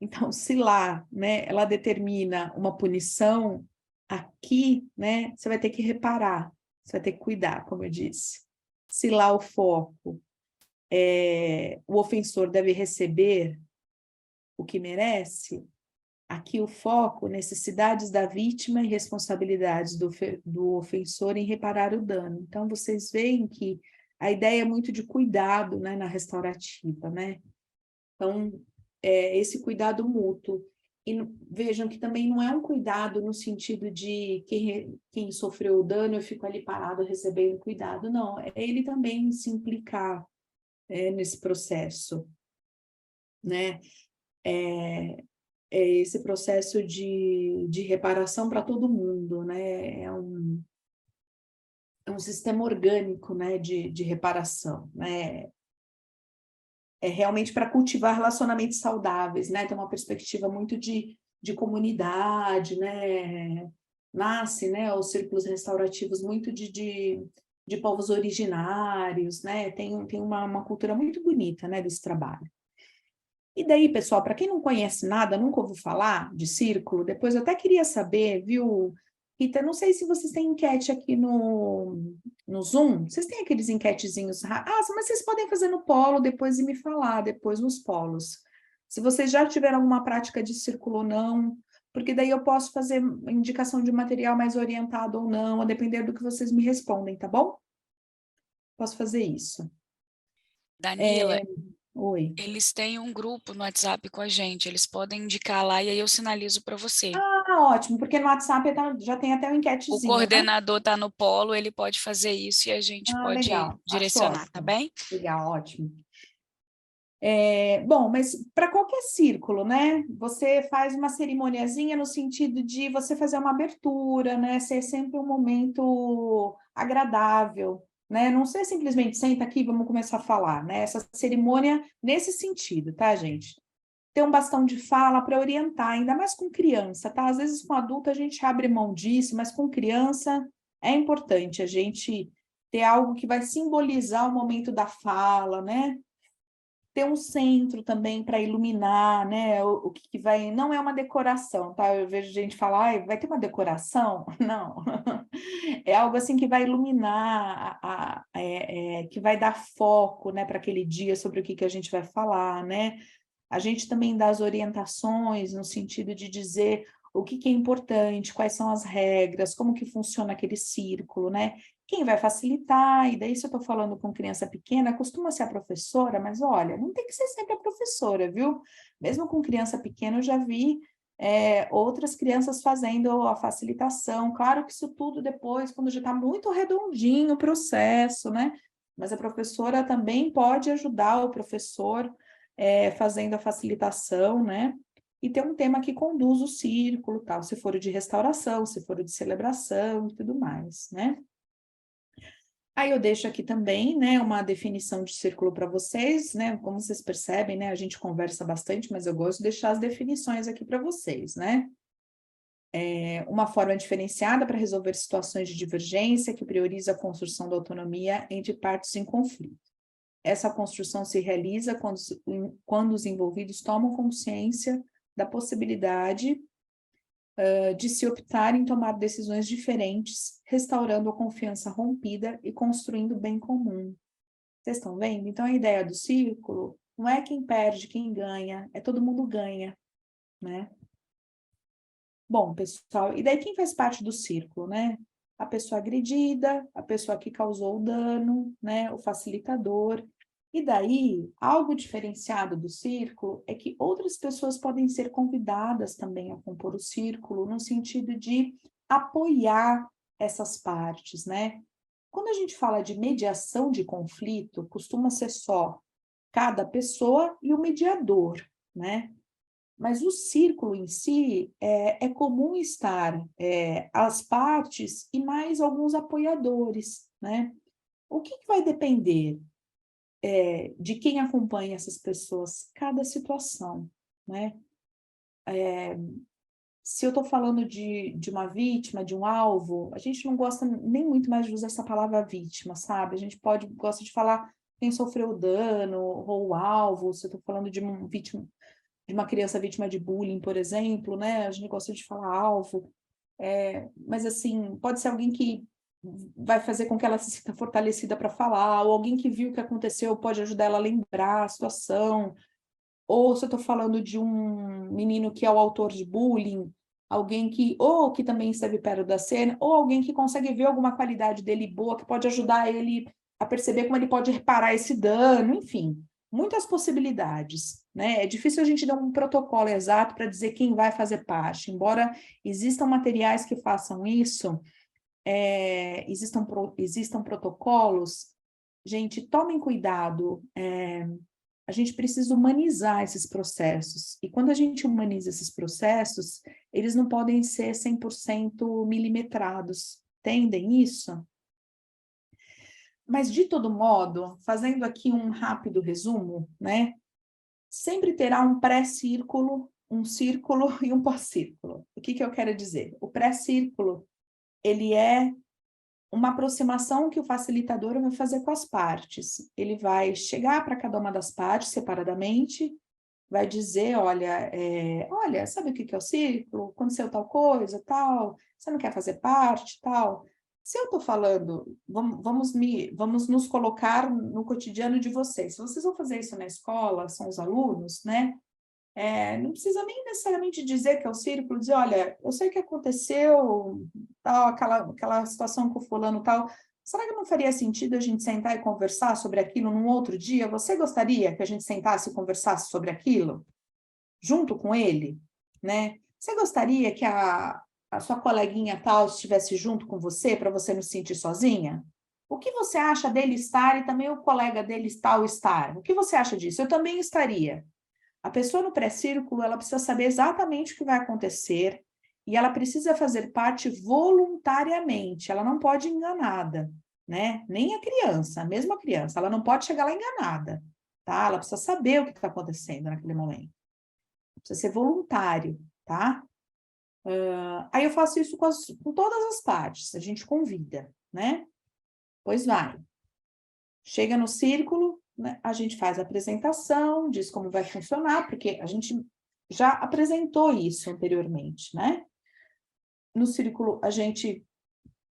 Speaker 3: Então, se lá, né, ela determina uma punição, aqui, né, você vai ter que reparar, você vai ter que cuidar, como eu disse. Se lá o foco o ofensor deve receber o que merece, aqui o foco, necessidades da vítima e responsabilidades do ofensor em reparar o dano. Então, vocês veem que a ideia é muito de cuidado, né, na restaurativa, né? Então, esse cuidado mútuo. E vejam que também não é um cuidado no sentido de quem sofreu o dano, eu fico ali parado recebendo cuidado, não. É ele também se implicar nesse processo, né? É esse processo de reparação para todo mundo, né? É um sistema orgânico, né, de reparação, né? É realmente para cultivar relacionamentos saudáveis, né? Tem uma perspectiva muito de comunidade, né? Nasce, né, os círculos restaurativos muito de povos originários, né? Tem uma cultura muito bonita, né, desse trabalho. E daí, pessoal, para quem não conhece nada, nunca ouviu falar de círculo, depois eu até queria saber, viu, Rita, não sei se vocês têm enquete aqui no Zoom, vocês têm aqueles enquetezinhos, mas vocês podem fazer no polo depois e me falar, depois nos polos. Se vocês já tiveram alguma prática de círculo ou não, porque daí eu posso fazer indicação de material mais orientado ou não, a depender do que vocês me respondem, tá bom? Posso fazer isso.
Speaker 2: Danila,
Speaker 3: Oi.
Speaker 2: eles têm um grupo no WhatsApp com a gente, eles podem indicar lá e aí eu sinalizo para você.
Speaker 3: Ótimo, porque no WhatsApp já tem até um
Speaker 2: O
Speaker 3: enquetezinho, né?
Speaker 2: coordenador está no polo, ele pode fazer isso e a gente pode
Speaker 3: Legal. Acho
Speaker 2: direcionar,
Speaker 3: ótimo.
Speaker 2: tá bem?
Speaker 3: Legal, ótimo. Bom, mas para qualquer círculo, né? Você faz uma cerimoniazinha no sentido de você fazer uma abertura, né? Ser sempre um momento agradável, né? Não ser simplesmente senta aqui, vamos começar a falar, né? Essa cerimônia nesse sentido, tá, gente? Ter um bastão de fala para orientar, ainda mais com criança, tá? Às vezes com adulto a gente abre mão disso, mas com criança é importante a gente ter algo que vai simbolizar o momento da fala, né? Ter um centro também para iluminar, né? O que vai... Não é uma decoração, tá? Eu vejo gente falar, vai ter uma decoração? Não. É algo assim que vai iluminar, que vai dar foco, né, para aquele dia sobre o que a gente vai falar, né? A gente também dá as orientações no sentido de dizer o que é importante, quais são as regras, como que funciona aquele círculo, né? Quem vai facilitar, e daí se eu estou falando com criança pequena, costuma ser a professora, mas olha, não tem que ser sempre a professora, viu? Mesmo com criança pequena, eu já vi outras crianças fazendo a facilitação. Claro que isso tudo depois, quando já está muito redondinho o processo, né? Mas a professora também pode ajudar o professor fazendo a facilitação, né? E ter um tema que conduz o círculo, tal, se for o de restauração, se for o de celebração e tudo mais, né? Aí eu deixo aqui também, né, uma definição de círculo para vocês, né? Como vocês percebem, né, a gente conversa bastante, mas eu gosto de deixar as definições aqui para vocês, né? Uma forma diferenciada para resolver situações de divergência que prioriza a construção da autonomia entre partes em conflito. Essa construção se realiza quando os envolvidos tomam consciência da possibilidade de se optar em tomar decisões diferentes, restaurando a confiança rompida e construindo o bem comum. Vocês estão vendo? Então, a ideia do círculo não é quem perde, quem ganha, é todo mundo ganha, né? Bom, pessoal, e daí quem faz parte do círculo, né? A pessoa agredida, a pessoa que causou o dano, né? O facilitador. E daí, algo diferenciado do círculo é que outras pessoas podem ser convidadas também a compor o círculo, no sentido de apoiar essas partes, né? Quando a gente fala de mediação de conflito, costuma ser só cada pessoa e o mediador, né? Mas o círculo em si, é comum estar as partes e mais alguns apoiadores, né? O que vai depender de quem acompanha essas pessoas? Cada situação, né? Se eu estou falando de uma vítima, de um alvo, a gente não gosta nem muito mais de usar essa palavra vítima, sabe? A gente gosta de falar quem sofreu o dano, ou o alvo, se eu estou falando de uma criança vítima de bullying, por exemplo, né? A gente gosta de falar alvo, mas assim, pode ser alguém que vai fazer com que ela se sinta fortalecida para falar, ou alguém que viu o que aconteceu pode ajudar ela a lembrar a situação, ou se eu estou falando de um menino que é o autor de bullying, alguém que, ou que também esteve perto da cena, ou alguém que consegue ver alguma qualidade dele boa, que pode ajudar ele a perceber como ele pode reparar esse dano, enfim, muitas possibilidades, né? É difícil a gente dar um protocolo exato para dizer quem vai fazer parte, embora existam materiais que façam isso, existam protocolos, gente, tomem cuidado, a gente precisa humanizar esses processos. E quando a gente humaniza esses processos, eles não podem ser 100% milimetrados. Entendem isso? Mas, de todo modo, fazendo aqui um rápido resumo, né? Sempre terá um pré-círculo, um círculo e um pós-círculo. O que eu quero dizer? O pré-círculo, ele é uma aproximação que o facilitador vai fazer com as partes. Ele vai chegar para cada uma das partes separadamente, vai dizer, olha, sabe o que é o círculo? Aconteceu tal coisa, tal, você não quer fazer parte, tal. Se eu estou falando, vamos nos colocar no cotidiano de vocês. Se vocês vão fazer isso na escola, são os alunos, né? Não precisa nem necessariamente dizer que é o círculo, dizer, olha, eu sei que aconteceu, tal, aquela situação com o fulano tal, será que não faria sentido a gente sentar e conversar sobre aquilo num outro dia? Você gostaria que a gente sentasse e conversasse sobre aquilo junto com ele, né? Você gostaria que a sua coleguinha tal estivesse junto com você para você não se sentir sozinha? O que você acha dele estar e também o colega dele tal estar? O que você acha disso? Eu também estaria. A pessoa no pré-círculo, ela precisa saber exatamente o que vai acontecer e ela precisa fazer parte voluntariamente, ela não pode ir enganada, né? Nem a criança, mesmo a criança, ela não pode chegar lá enganada, tá? Ela precisa saber o que está acontecendo naquele momento. Precisa ser voluntário, tá? Aí eu faço isso com todas as partes, a gente convida, né? Pois vai. Chega no círculo, né, a gente faz a apresentação, diz como vai funcionar, porque a gente já apresentou isso anteriormente, né? No círculo, a gente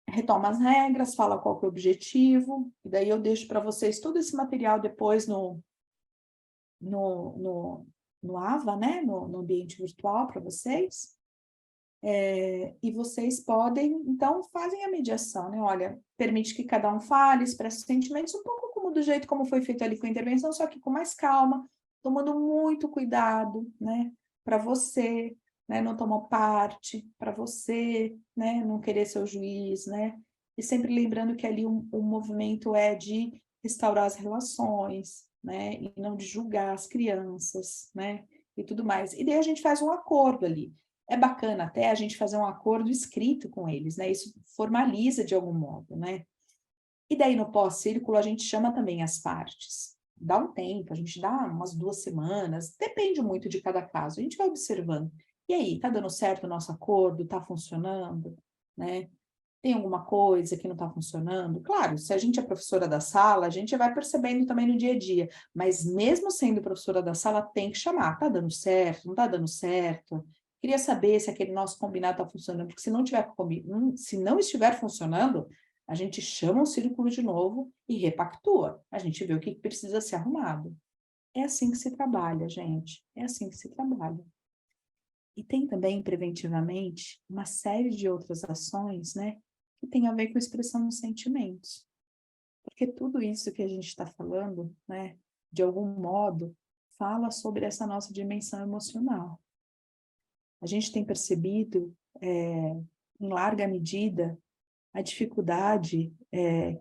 Speaker 3: retoma as regras, fala qual que é o objetivo, e daí eu deixo para vocês todo esse material depois no AVA, né? No ambiente virtual para vocês. E vocês podem, então, fazem a mediação, né? Olha, permite que cada um fale, expresse os sentimentos, um pouco como do jeito como foi feito ali com a intervenção, só que com mais calma, tomando muito cuidado, né? Para você, né? Não tomar parte, para você, né? Não querer ser o juiz, né? E sempre lembrando que ali o movimento é de restaurar as relações, né? E não de julgar as crianças, né? E tudo mais. E daí a gente faz um acordo ali. É bacana até a gente fazer um acordo escrito com eles, né? Isso formaliza de algum modo, né? E daí no pós-círculo a gente chama também as partes. Dá um tempo, a gente dá umas 2 semanas, depende muito de cada caso. A gente vai observando. E aí, tá dando certo o nosso acordo? Tá funcionando? Né? Tem alguma coisa que não está funcionando? Claro, se a gente é professora da sala, a gente vai percebendo também no dia a dia. Mas mesmo sendo professora da sala, tem que chamar. Tá dando certo? Não tá dando certo? Queria saber se aquele nosso combinado está funcionando, porque se não estiver funcionando, a gente chama o círculo de novo e repactua. A gente vê o que precisa ser arrumado. É assim que se trabalha, gente. É assim que se trabalha. E tem também, preventivamente, uma série de outras ações, né, que tem a ver com a expressão dos sentimentos. Porque tudo isso que a gente está falando, né, de algum modo, fala sobre essa nossa dimensão emocional. A gente tem percebido, em larga medida, a dificuldade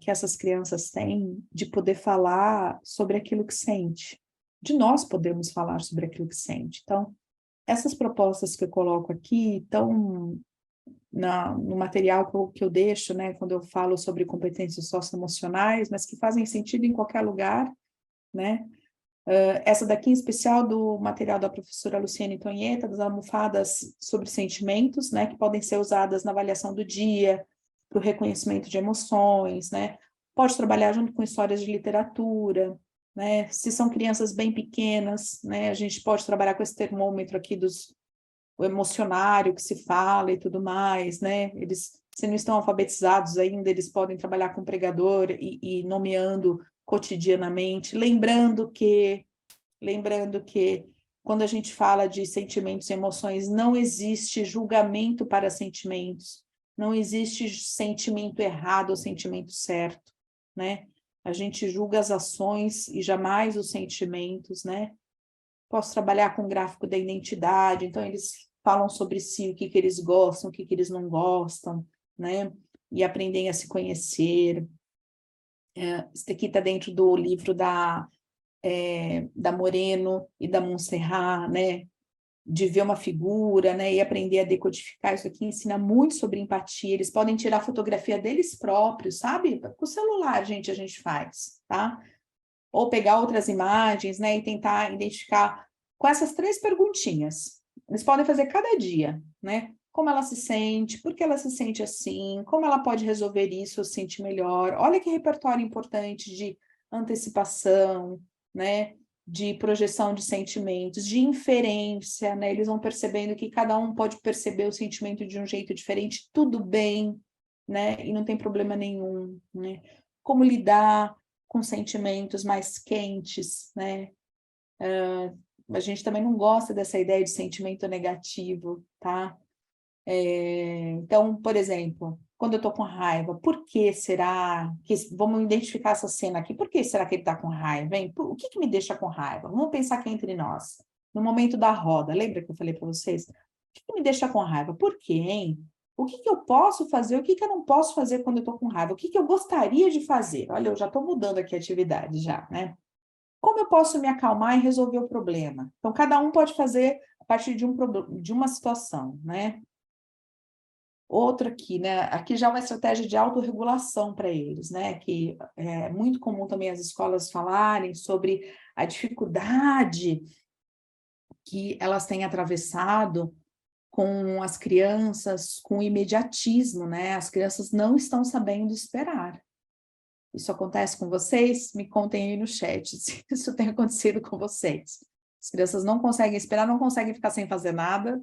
Speaker 3: que essas crianças têm de poder falar sobre aquilo que sente. De nós podermos falar sobre aquilo que sente. Então, essas propostas que eu coloco aqui estão no material que eu deixo, né, quando eu falo sobre competências socioemocionais, mas que fazem sentido em qualquer lugar, né? Essa daqui em especial do material da professora Luciane Tonheta, das almofadas sobre sentimentos, né, que podem ser usadas na avaliação do dia, para o reconhecimento de emoções, né? Pode trabalhar junto com histórias de literatura, né? Se são crianças bem pequenas, né, a gente pode trabalhar com esse termômetro aqui o emocionário que se fala e tudo mais, né? Eles, se não estão alfabetizados ainda, eles podem trabalhar com pregador e nomeando cotidianamente, lembrando que quando a gente fala de sentimentos e emoções, não existe julgamento para sentimentos, não existe sentimento errado ou sentimento certo, né? A gente julga as ações e jamais os sentimentos, né? Posso trabalhar com o gráfico da identidade, então eles falam sobre si, o que eles gostam, o que eles não gostam, né? E aprendem a se conhecer. Isso aqui está dentro do livro da Moreno e da Montserrat, né? De ver uma figura, né? E aprender a decodificar. Isso aqui ensina muito sobre empatia. Eles podem tirar fotografia deles próprios, sabe? Com o celular, gente, a gente faz, tá? Ou pegar outras imagens, né, e tentar identificar com essas 3 perguntinhas. Eles podem fazer cada dia, né? Como ela se sente, por que ela se sente assim, como ela pode resolver isso ou se sentir melhor. Olha que repertório importante de antecipação, né? De projeção de sentimentos, de inferência, né? Eles vão percebendo que cada um pode perceber o sentimento de um jeito diferente, tudo bem, né? E não tem problema nenhum, né? Como lidar com sentimentos mais quentes, né? A gente também não gosta dessa ideia de sentimento negativo, tá? Então, por exemplo, quando eu tô com raiva, por que será que... Vamos identificar essa cena aqui. Por que será que ele tá com raiva, hein? O que me deixa com raiva? Vamos pensar aqui entre nós. No momento da roda, lembra que eu falei para vocês? O que me deixa com raiva? Por quê, hein? O que eu posso fazer? O que eu não posso fazer quando eu estou com raiva? O que eu gostaria de fazer? Olha, eu já estou mudando aqui a atividade já, né? Como eu posso me acalmar e resolver o problema? Então, cada um pode fazer a partir de uma situação, né? Outro aqui, né? Aqui já é uma estratégia de autorregulação para eles, né? Que é muito comum também as escolas falarem sobre a dificuldade que elas têm atravessado com as crianças, com imediatismo, né? As crianças não estão sabendo esperar. Isso acontece com vocês? Me contem aí no chat se isso tem acontecido com vocês. As crianças não conseguem esperar, não conseguem ficar sem fazer nada,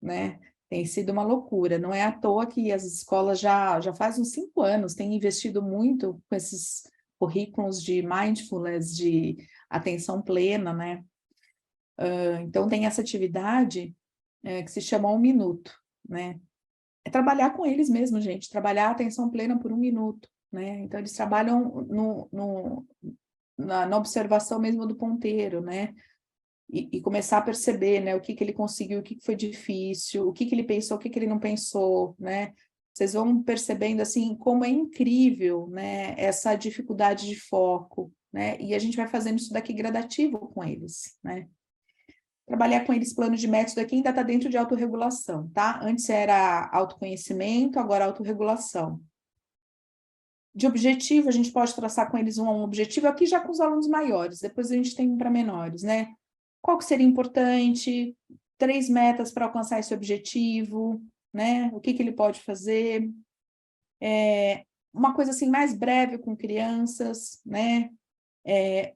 Speaker 3: né? Tem sido uma loucura. Não é à toa que as escolas já faz uns 5 anos têm investido muito com esses currículos de mindfulness, de atenção plena, né? Então, tem essa atividade que se chama 1 minuto, né? É trabalhar com eles mesmo, gente, trabalhar a atenção plena por 1 minuto, né? Então, eles trabalham na observação mesmo do ponteiro, né? E começar a perceber, né, o que ele conseguiu, o que foi difícil, o que ele pensou, o que ele não pensou, né? Vocês vão percebendo, assim, como é incrível, né, essa dificuldade de foco, né? E a gente vai fazendo isso daqui gradativo com eles, né? Trabalhar com eles plano de método aqui ainda está dentro de autorregulação, tá? Antes era autoconhecimento, agora autorregulação. De objetivo, a gente pode traçar com eles um objetivo, aqui já com os alunos maiores, depois a gente tem um para menores, né? Qual que seria importante? 3 metas para alcançar esse objetivo, né? O que ele pode fazer? Uma coisa assim mais breve com crianças, né?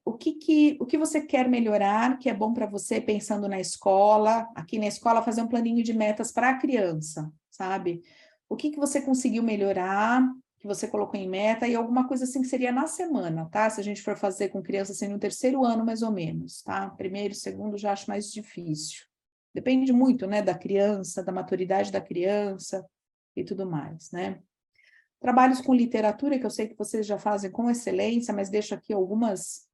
Speaker 3: O que você quer melhorar, que é bom para você, pensando na escola, aqui na escola fazer um planinho de metas para a criança, sabe? O que você conseguiu melhorar, que você colocou em meta, e alguma coisa assim que seria na semana, tá? Se a gente for fazer com criança assim no 3º ano, mais ou menos, tá? 1º, 2º já acho mais difícil. Depende muito, né, da criança, da maturidade da criança e tudo mais, né? Trabalhos com literatura, que eu sei que vocês já fazem com excelência, mas deixo aqui algumas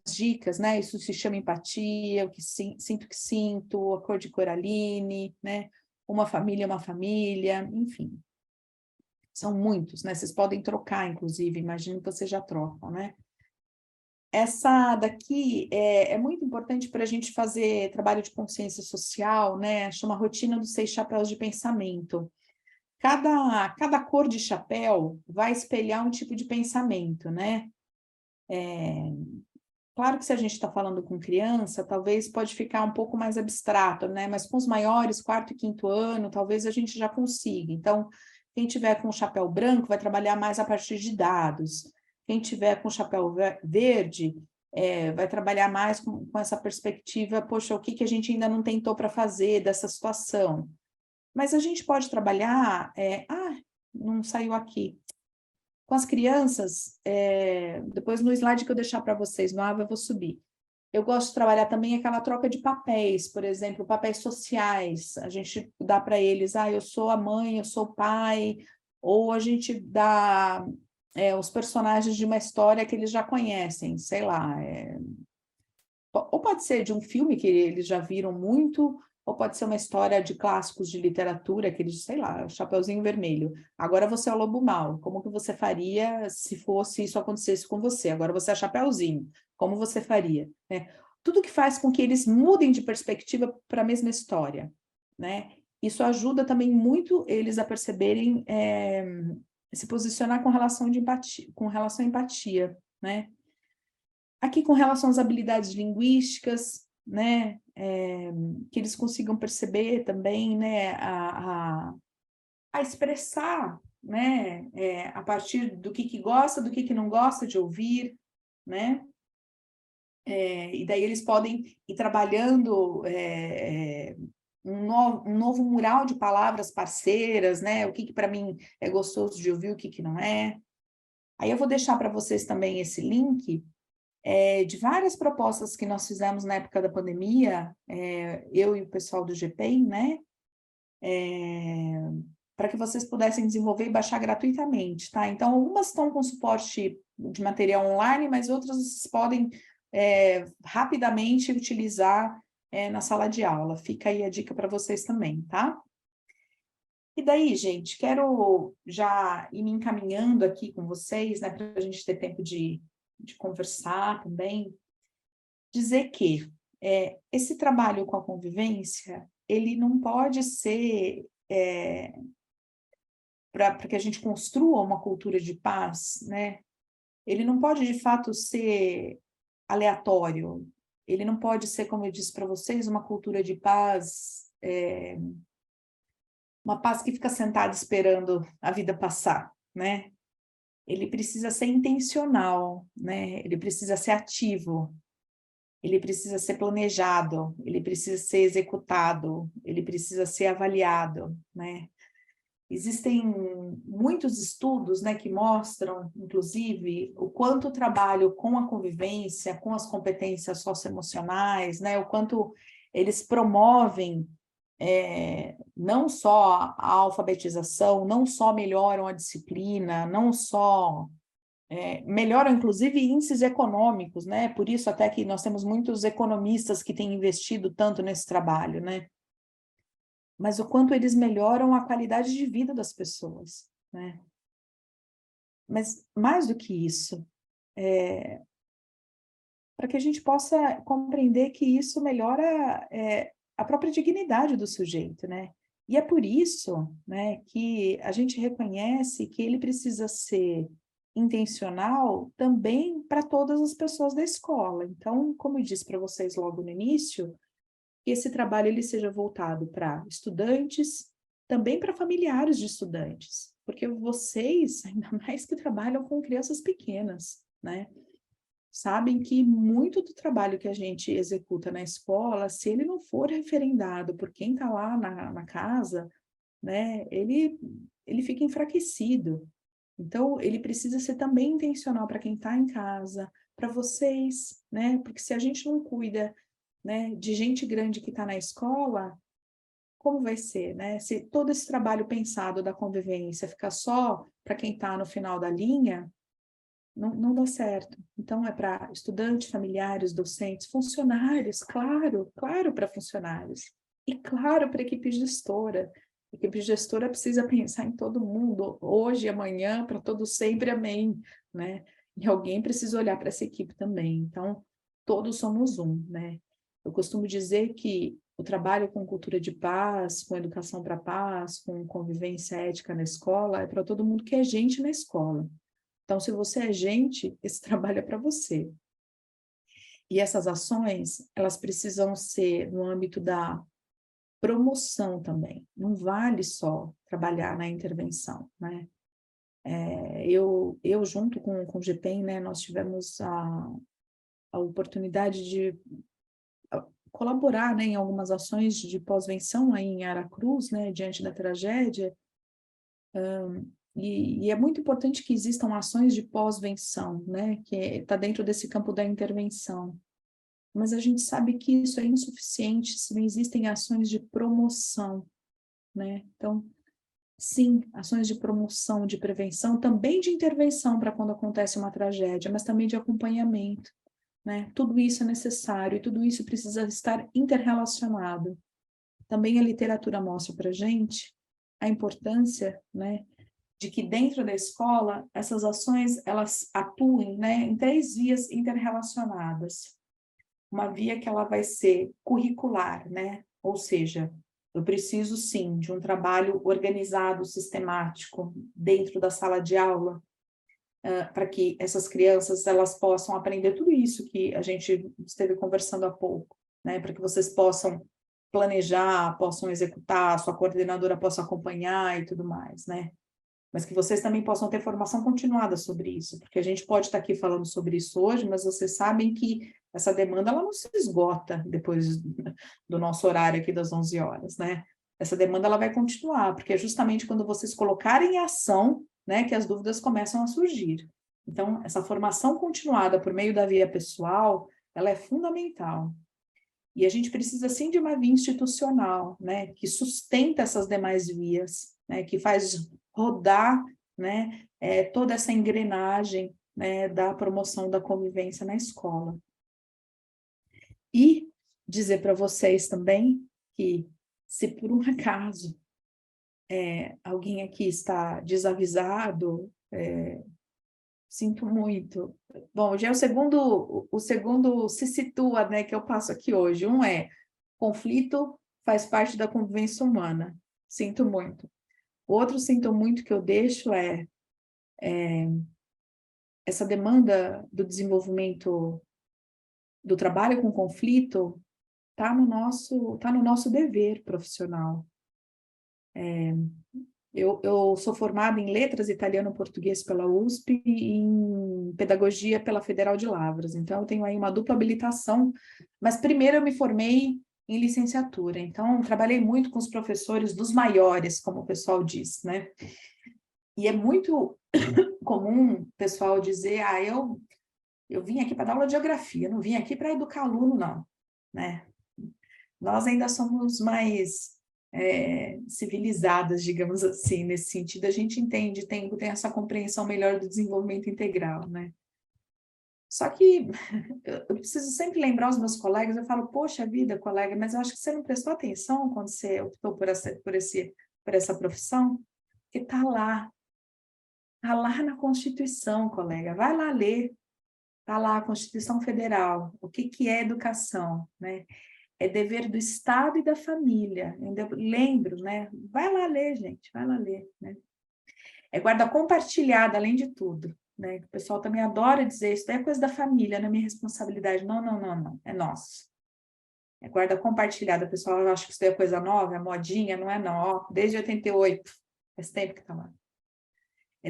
Speaker 3: dicas, né? Isso se chama empatia, o que sinto que sinto, a cor de Coraline, né? Uma família, enfim. São muitos, né? Vocês podem trocar, inclusive, imagino que vocês já trocam, né? Essa daqui é muito importante para a gente fazer trabalho de consciência social, né? Chama Rotina dos 6 Chapéus de Pensamento. Cada cor de chapéu vai espelhar um tipo de pensamento, né? Claro que se a gente está falando com criança, talvez pode ficar um pouco mais abstrato, né? Mas com os maiores, 4º e 5º ano, talvez a gente já consiga. Então, quem tiver com o chapéu branco vai trabalhar mais a partir de dados. Quem tiver com o chapéu verde vai trabalhar mais com essa perspectiva, poxa, o que a gente ainda não tentou para fazer dessa situação? Mas a gente pode trabalhar... não saiu aqui. Com as crianças, depois no slide que eu deixar para vocês, no AVA eu vou subir. Eu gosto de trabalhar também aquela troca de papéis, por exemplo, papéis sociais. A gente dá para eles, eu sou a mãe, eu sou o pai, ou a gente dá os personagens de uma história que eles já conhecem, sei lá. Ou pode ser de um filme que eles já viram muito, ou pode ser uma história de clássicos de literatura, que eles, sei lá, Chapeuzinho Vermelho. Agora você é o Lobo Mau. Como que você faria se isso acontecesse com você? Agora você é Chapeuzinho. Como você faria? Tudo que faz com que eles mudem de perspectiva para a mesma história, né? Isso ajuda também muito eles a perceberem, se posicionar com relação à empatia, né? Aqui com relação às habilidades linguísticas, né, que eles consigam perceber também, né, a expressar, né, a partir do que gosta, do que não gosta de ouvir, né, e daí eles podem ir trabalhando um novo mural de palavras parceiras, né, o que para mim é gostoso de ouvir, o que não é. Aí eu vou deixar para vocês também esse link, de várias propostas que nós fizemos na época da pandemia, eu e o pessoal do GPEM, né? Para que vocês pudessem desenvolver e baixar gratuitamente, tá? Então, algumas estão com suporte de material online, mas outras vocês podem rapidamente utilizar na sala de aula. Fica aí a dica para vocês também, tá? E daí, gente, quero já ir me encaminhando aqui com vocês, né? Para a gente ter tempo de conversar também, dizer que esse trabalho com a convivência, ele não pode ser para que a gente construa uma cultura de paz, né? Ele não pode, de fato, ser aleatório, ele não pode ser, como eu disse para vocês, uma cultura de paz, uma paz que fica sentada esperando a vida passar, né? Ele precisa ser intencional, né? Ele precisa ser ativo, ele precisa ser planejado, ele precisa ser executado, ele precisa ser avaliado, né? Existem muitos estudos, né, que mostram, inclusive, o quanto o trabalho com a convivência, com as competências socioemocionais, né, o quanto eles promovem não só a alfabetização, não só melhoram a disciplina, não só melhoram, inclusive, índices econômicos, né? Por isso até que nós temos muitos economistas que têm investido tanto nesse trabalho, né? Mas o quanto eles melhoram a qualidade de vida das pessoas, né? Mas mais do que isso, para que a gente possa compreender que isso melhora a própria dignidade do sujeito, né? E é por isso, né, que a gente reconhece que ele precisa ser intencional também para todas as pessoas da escola. Então, como eu disse para vocês logo no início, que esse trabalho ele seja voltado para estudantes, também para familiares de estudantes, porque vocês, ainda mais que trabalham com crianças pequenas, né? Sabem que muito do trabalho que a gente executa na escola, se ele não for referendado por quem está lá na casa, né, ele fica enfraquecido. Então, ele precisa ser também intencional para quem está em casa, para vocês, né? Porque se a gente não cuida, né, de gente grande que está na escola, como vai ser, né? Se todo esse trabalho pensado da convivência ficar só para quem está no final da linha, não dá certo. Então, é para estudantes, familiares, docentes, funcionários, claro para funcionários. E claro para a equipe gestora. A equipe gestora precisa pensar em todo mundo, hoje, amanhã, para todo sempre, amém, né? E alguém precisa olhar para essa equipe também. Então, todos somos um, né? Eu costumo dizer que o trabalho com cultura de paz, com educação para a paz, com convivência ética na escola, é para todo mundo que é gente na escola. Então, se você é gente, esse trabalho é para você. E essas ações, elas precisam ser no âmbito da promoção também. Não vale só trabalhar na intervenção, né? Eu junto com o GPEM, né, nós tivemos a oportunidade de colaborar, né, em algumas ações de pós-venção aí em Aracruz, né, diante da tragédia. E é muito importante que existam ações de pós-venção, né, que está dentro desse campo da intervenção. Mas a gente sabe que isso é insuficiente se não existem ações de promoção, né? Então, sim, ações de promoção, de prevenção, também de intervenção para quando acontece uma tragédia, mas também de acompanhamento, né? Tudo isso é necessário e tudo isso precisa estar interrelacionado. Também a literatura mostra para a gente a importância, né, de que dentro da escola essas ações elas atuem, né, em 3 vias interrelacionadas. Uma via que ela vai ser curricular, né? Ou seja, eu preciso sim de um trabalho organizado, sistemático dentro da sala de aula, para que essas crianças elas possam aprender tudo isso que a gente esteve conversando há pouco, né? Para que vocês possam planejar, possam executar, a sua coordenadora possa acompanhar e tudo mais, né? Mas que vocês também possam ter formação continuada sobre isso, porque a gente pode estar aqui falando sobre isso hoje, mas vocês sabem que essa demanda ela não se esgota depois do nosso horário aqui das 11 horas, né? Essa demanda ela vai continuar, porque é justamente quando vocês colocarem em ação, né, que as dúvidas começam a surgir. Então, essa formação continuada por meio da via pessoal, ela é fundamental. E a gente precisa, sim, de uma via institucional, né, que sustenta essas demais vias, né, que faz rodar, né, toda essa engrenagem, né, da promoção da convivência na escola. E dizer para vocês também que, se por um acaso alguém aqui está desavisado, sinto muito. Bom, já é o segundo se situa, né, que eu passo aqui hoje. Um é, conflito faz parte da convivência humana. Sinto muito. O outro sinto muito que eu deixo essa demanda do desenvolvimento do trabalho com conflito está no nosso dever profissional. Eu sou formada em Letras Italiano e Português pela USP e em Pedagogia pela Federal de Lavras. Então, eu tenho aí uma dupla habilitação, mas primeiro eu me formei em licenciatura. Então, trabalhei muito com os professores dos maiores, como o pessoal diz, né? E é muito comum o pessoal dizer, eu vim aqui para dar aula de geografia, não vim aqui para educar aluno, não, né? Nós ainda somos mais civilizadas, digamos assim, nesse sentido, a gente entende, tem essa compreensão melhor do desenvolvimento integral, né? Só que eu preciso sempre lembrar os meus colegas, eu falo, poxa vida, colega, mas eu acho que você não prestou atenção quando você optou por essa profissão, porque está lá na Constituição, colega, vai lá ler, está lá a Constituição Federal, o que é educação, né? É dever do Estado e da família, ainda lembro, né? Vai lá ler, gente, vai lá ler, né? É guarda compartilhada, além de tudo, né? O pessoal também adora dizer isso, é coisa da família, não é minha responsabilidade. Não, não, não, não, é nosso. É guarda compartilhada, o pessoal acha que isso é coisa nova, é modinha, não é não, ó, desde 88, faz tempo que tá lá.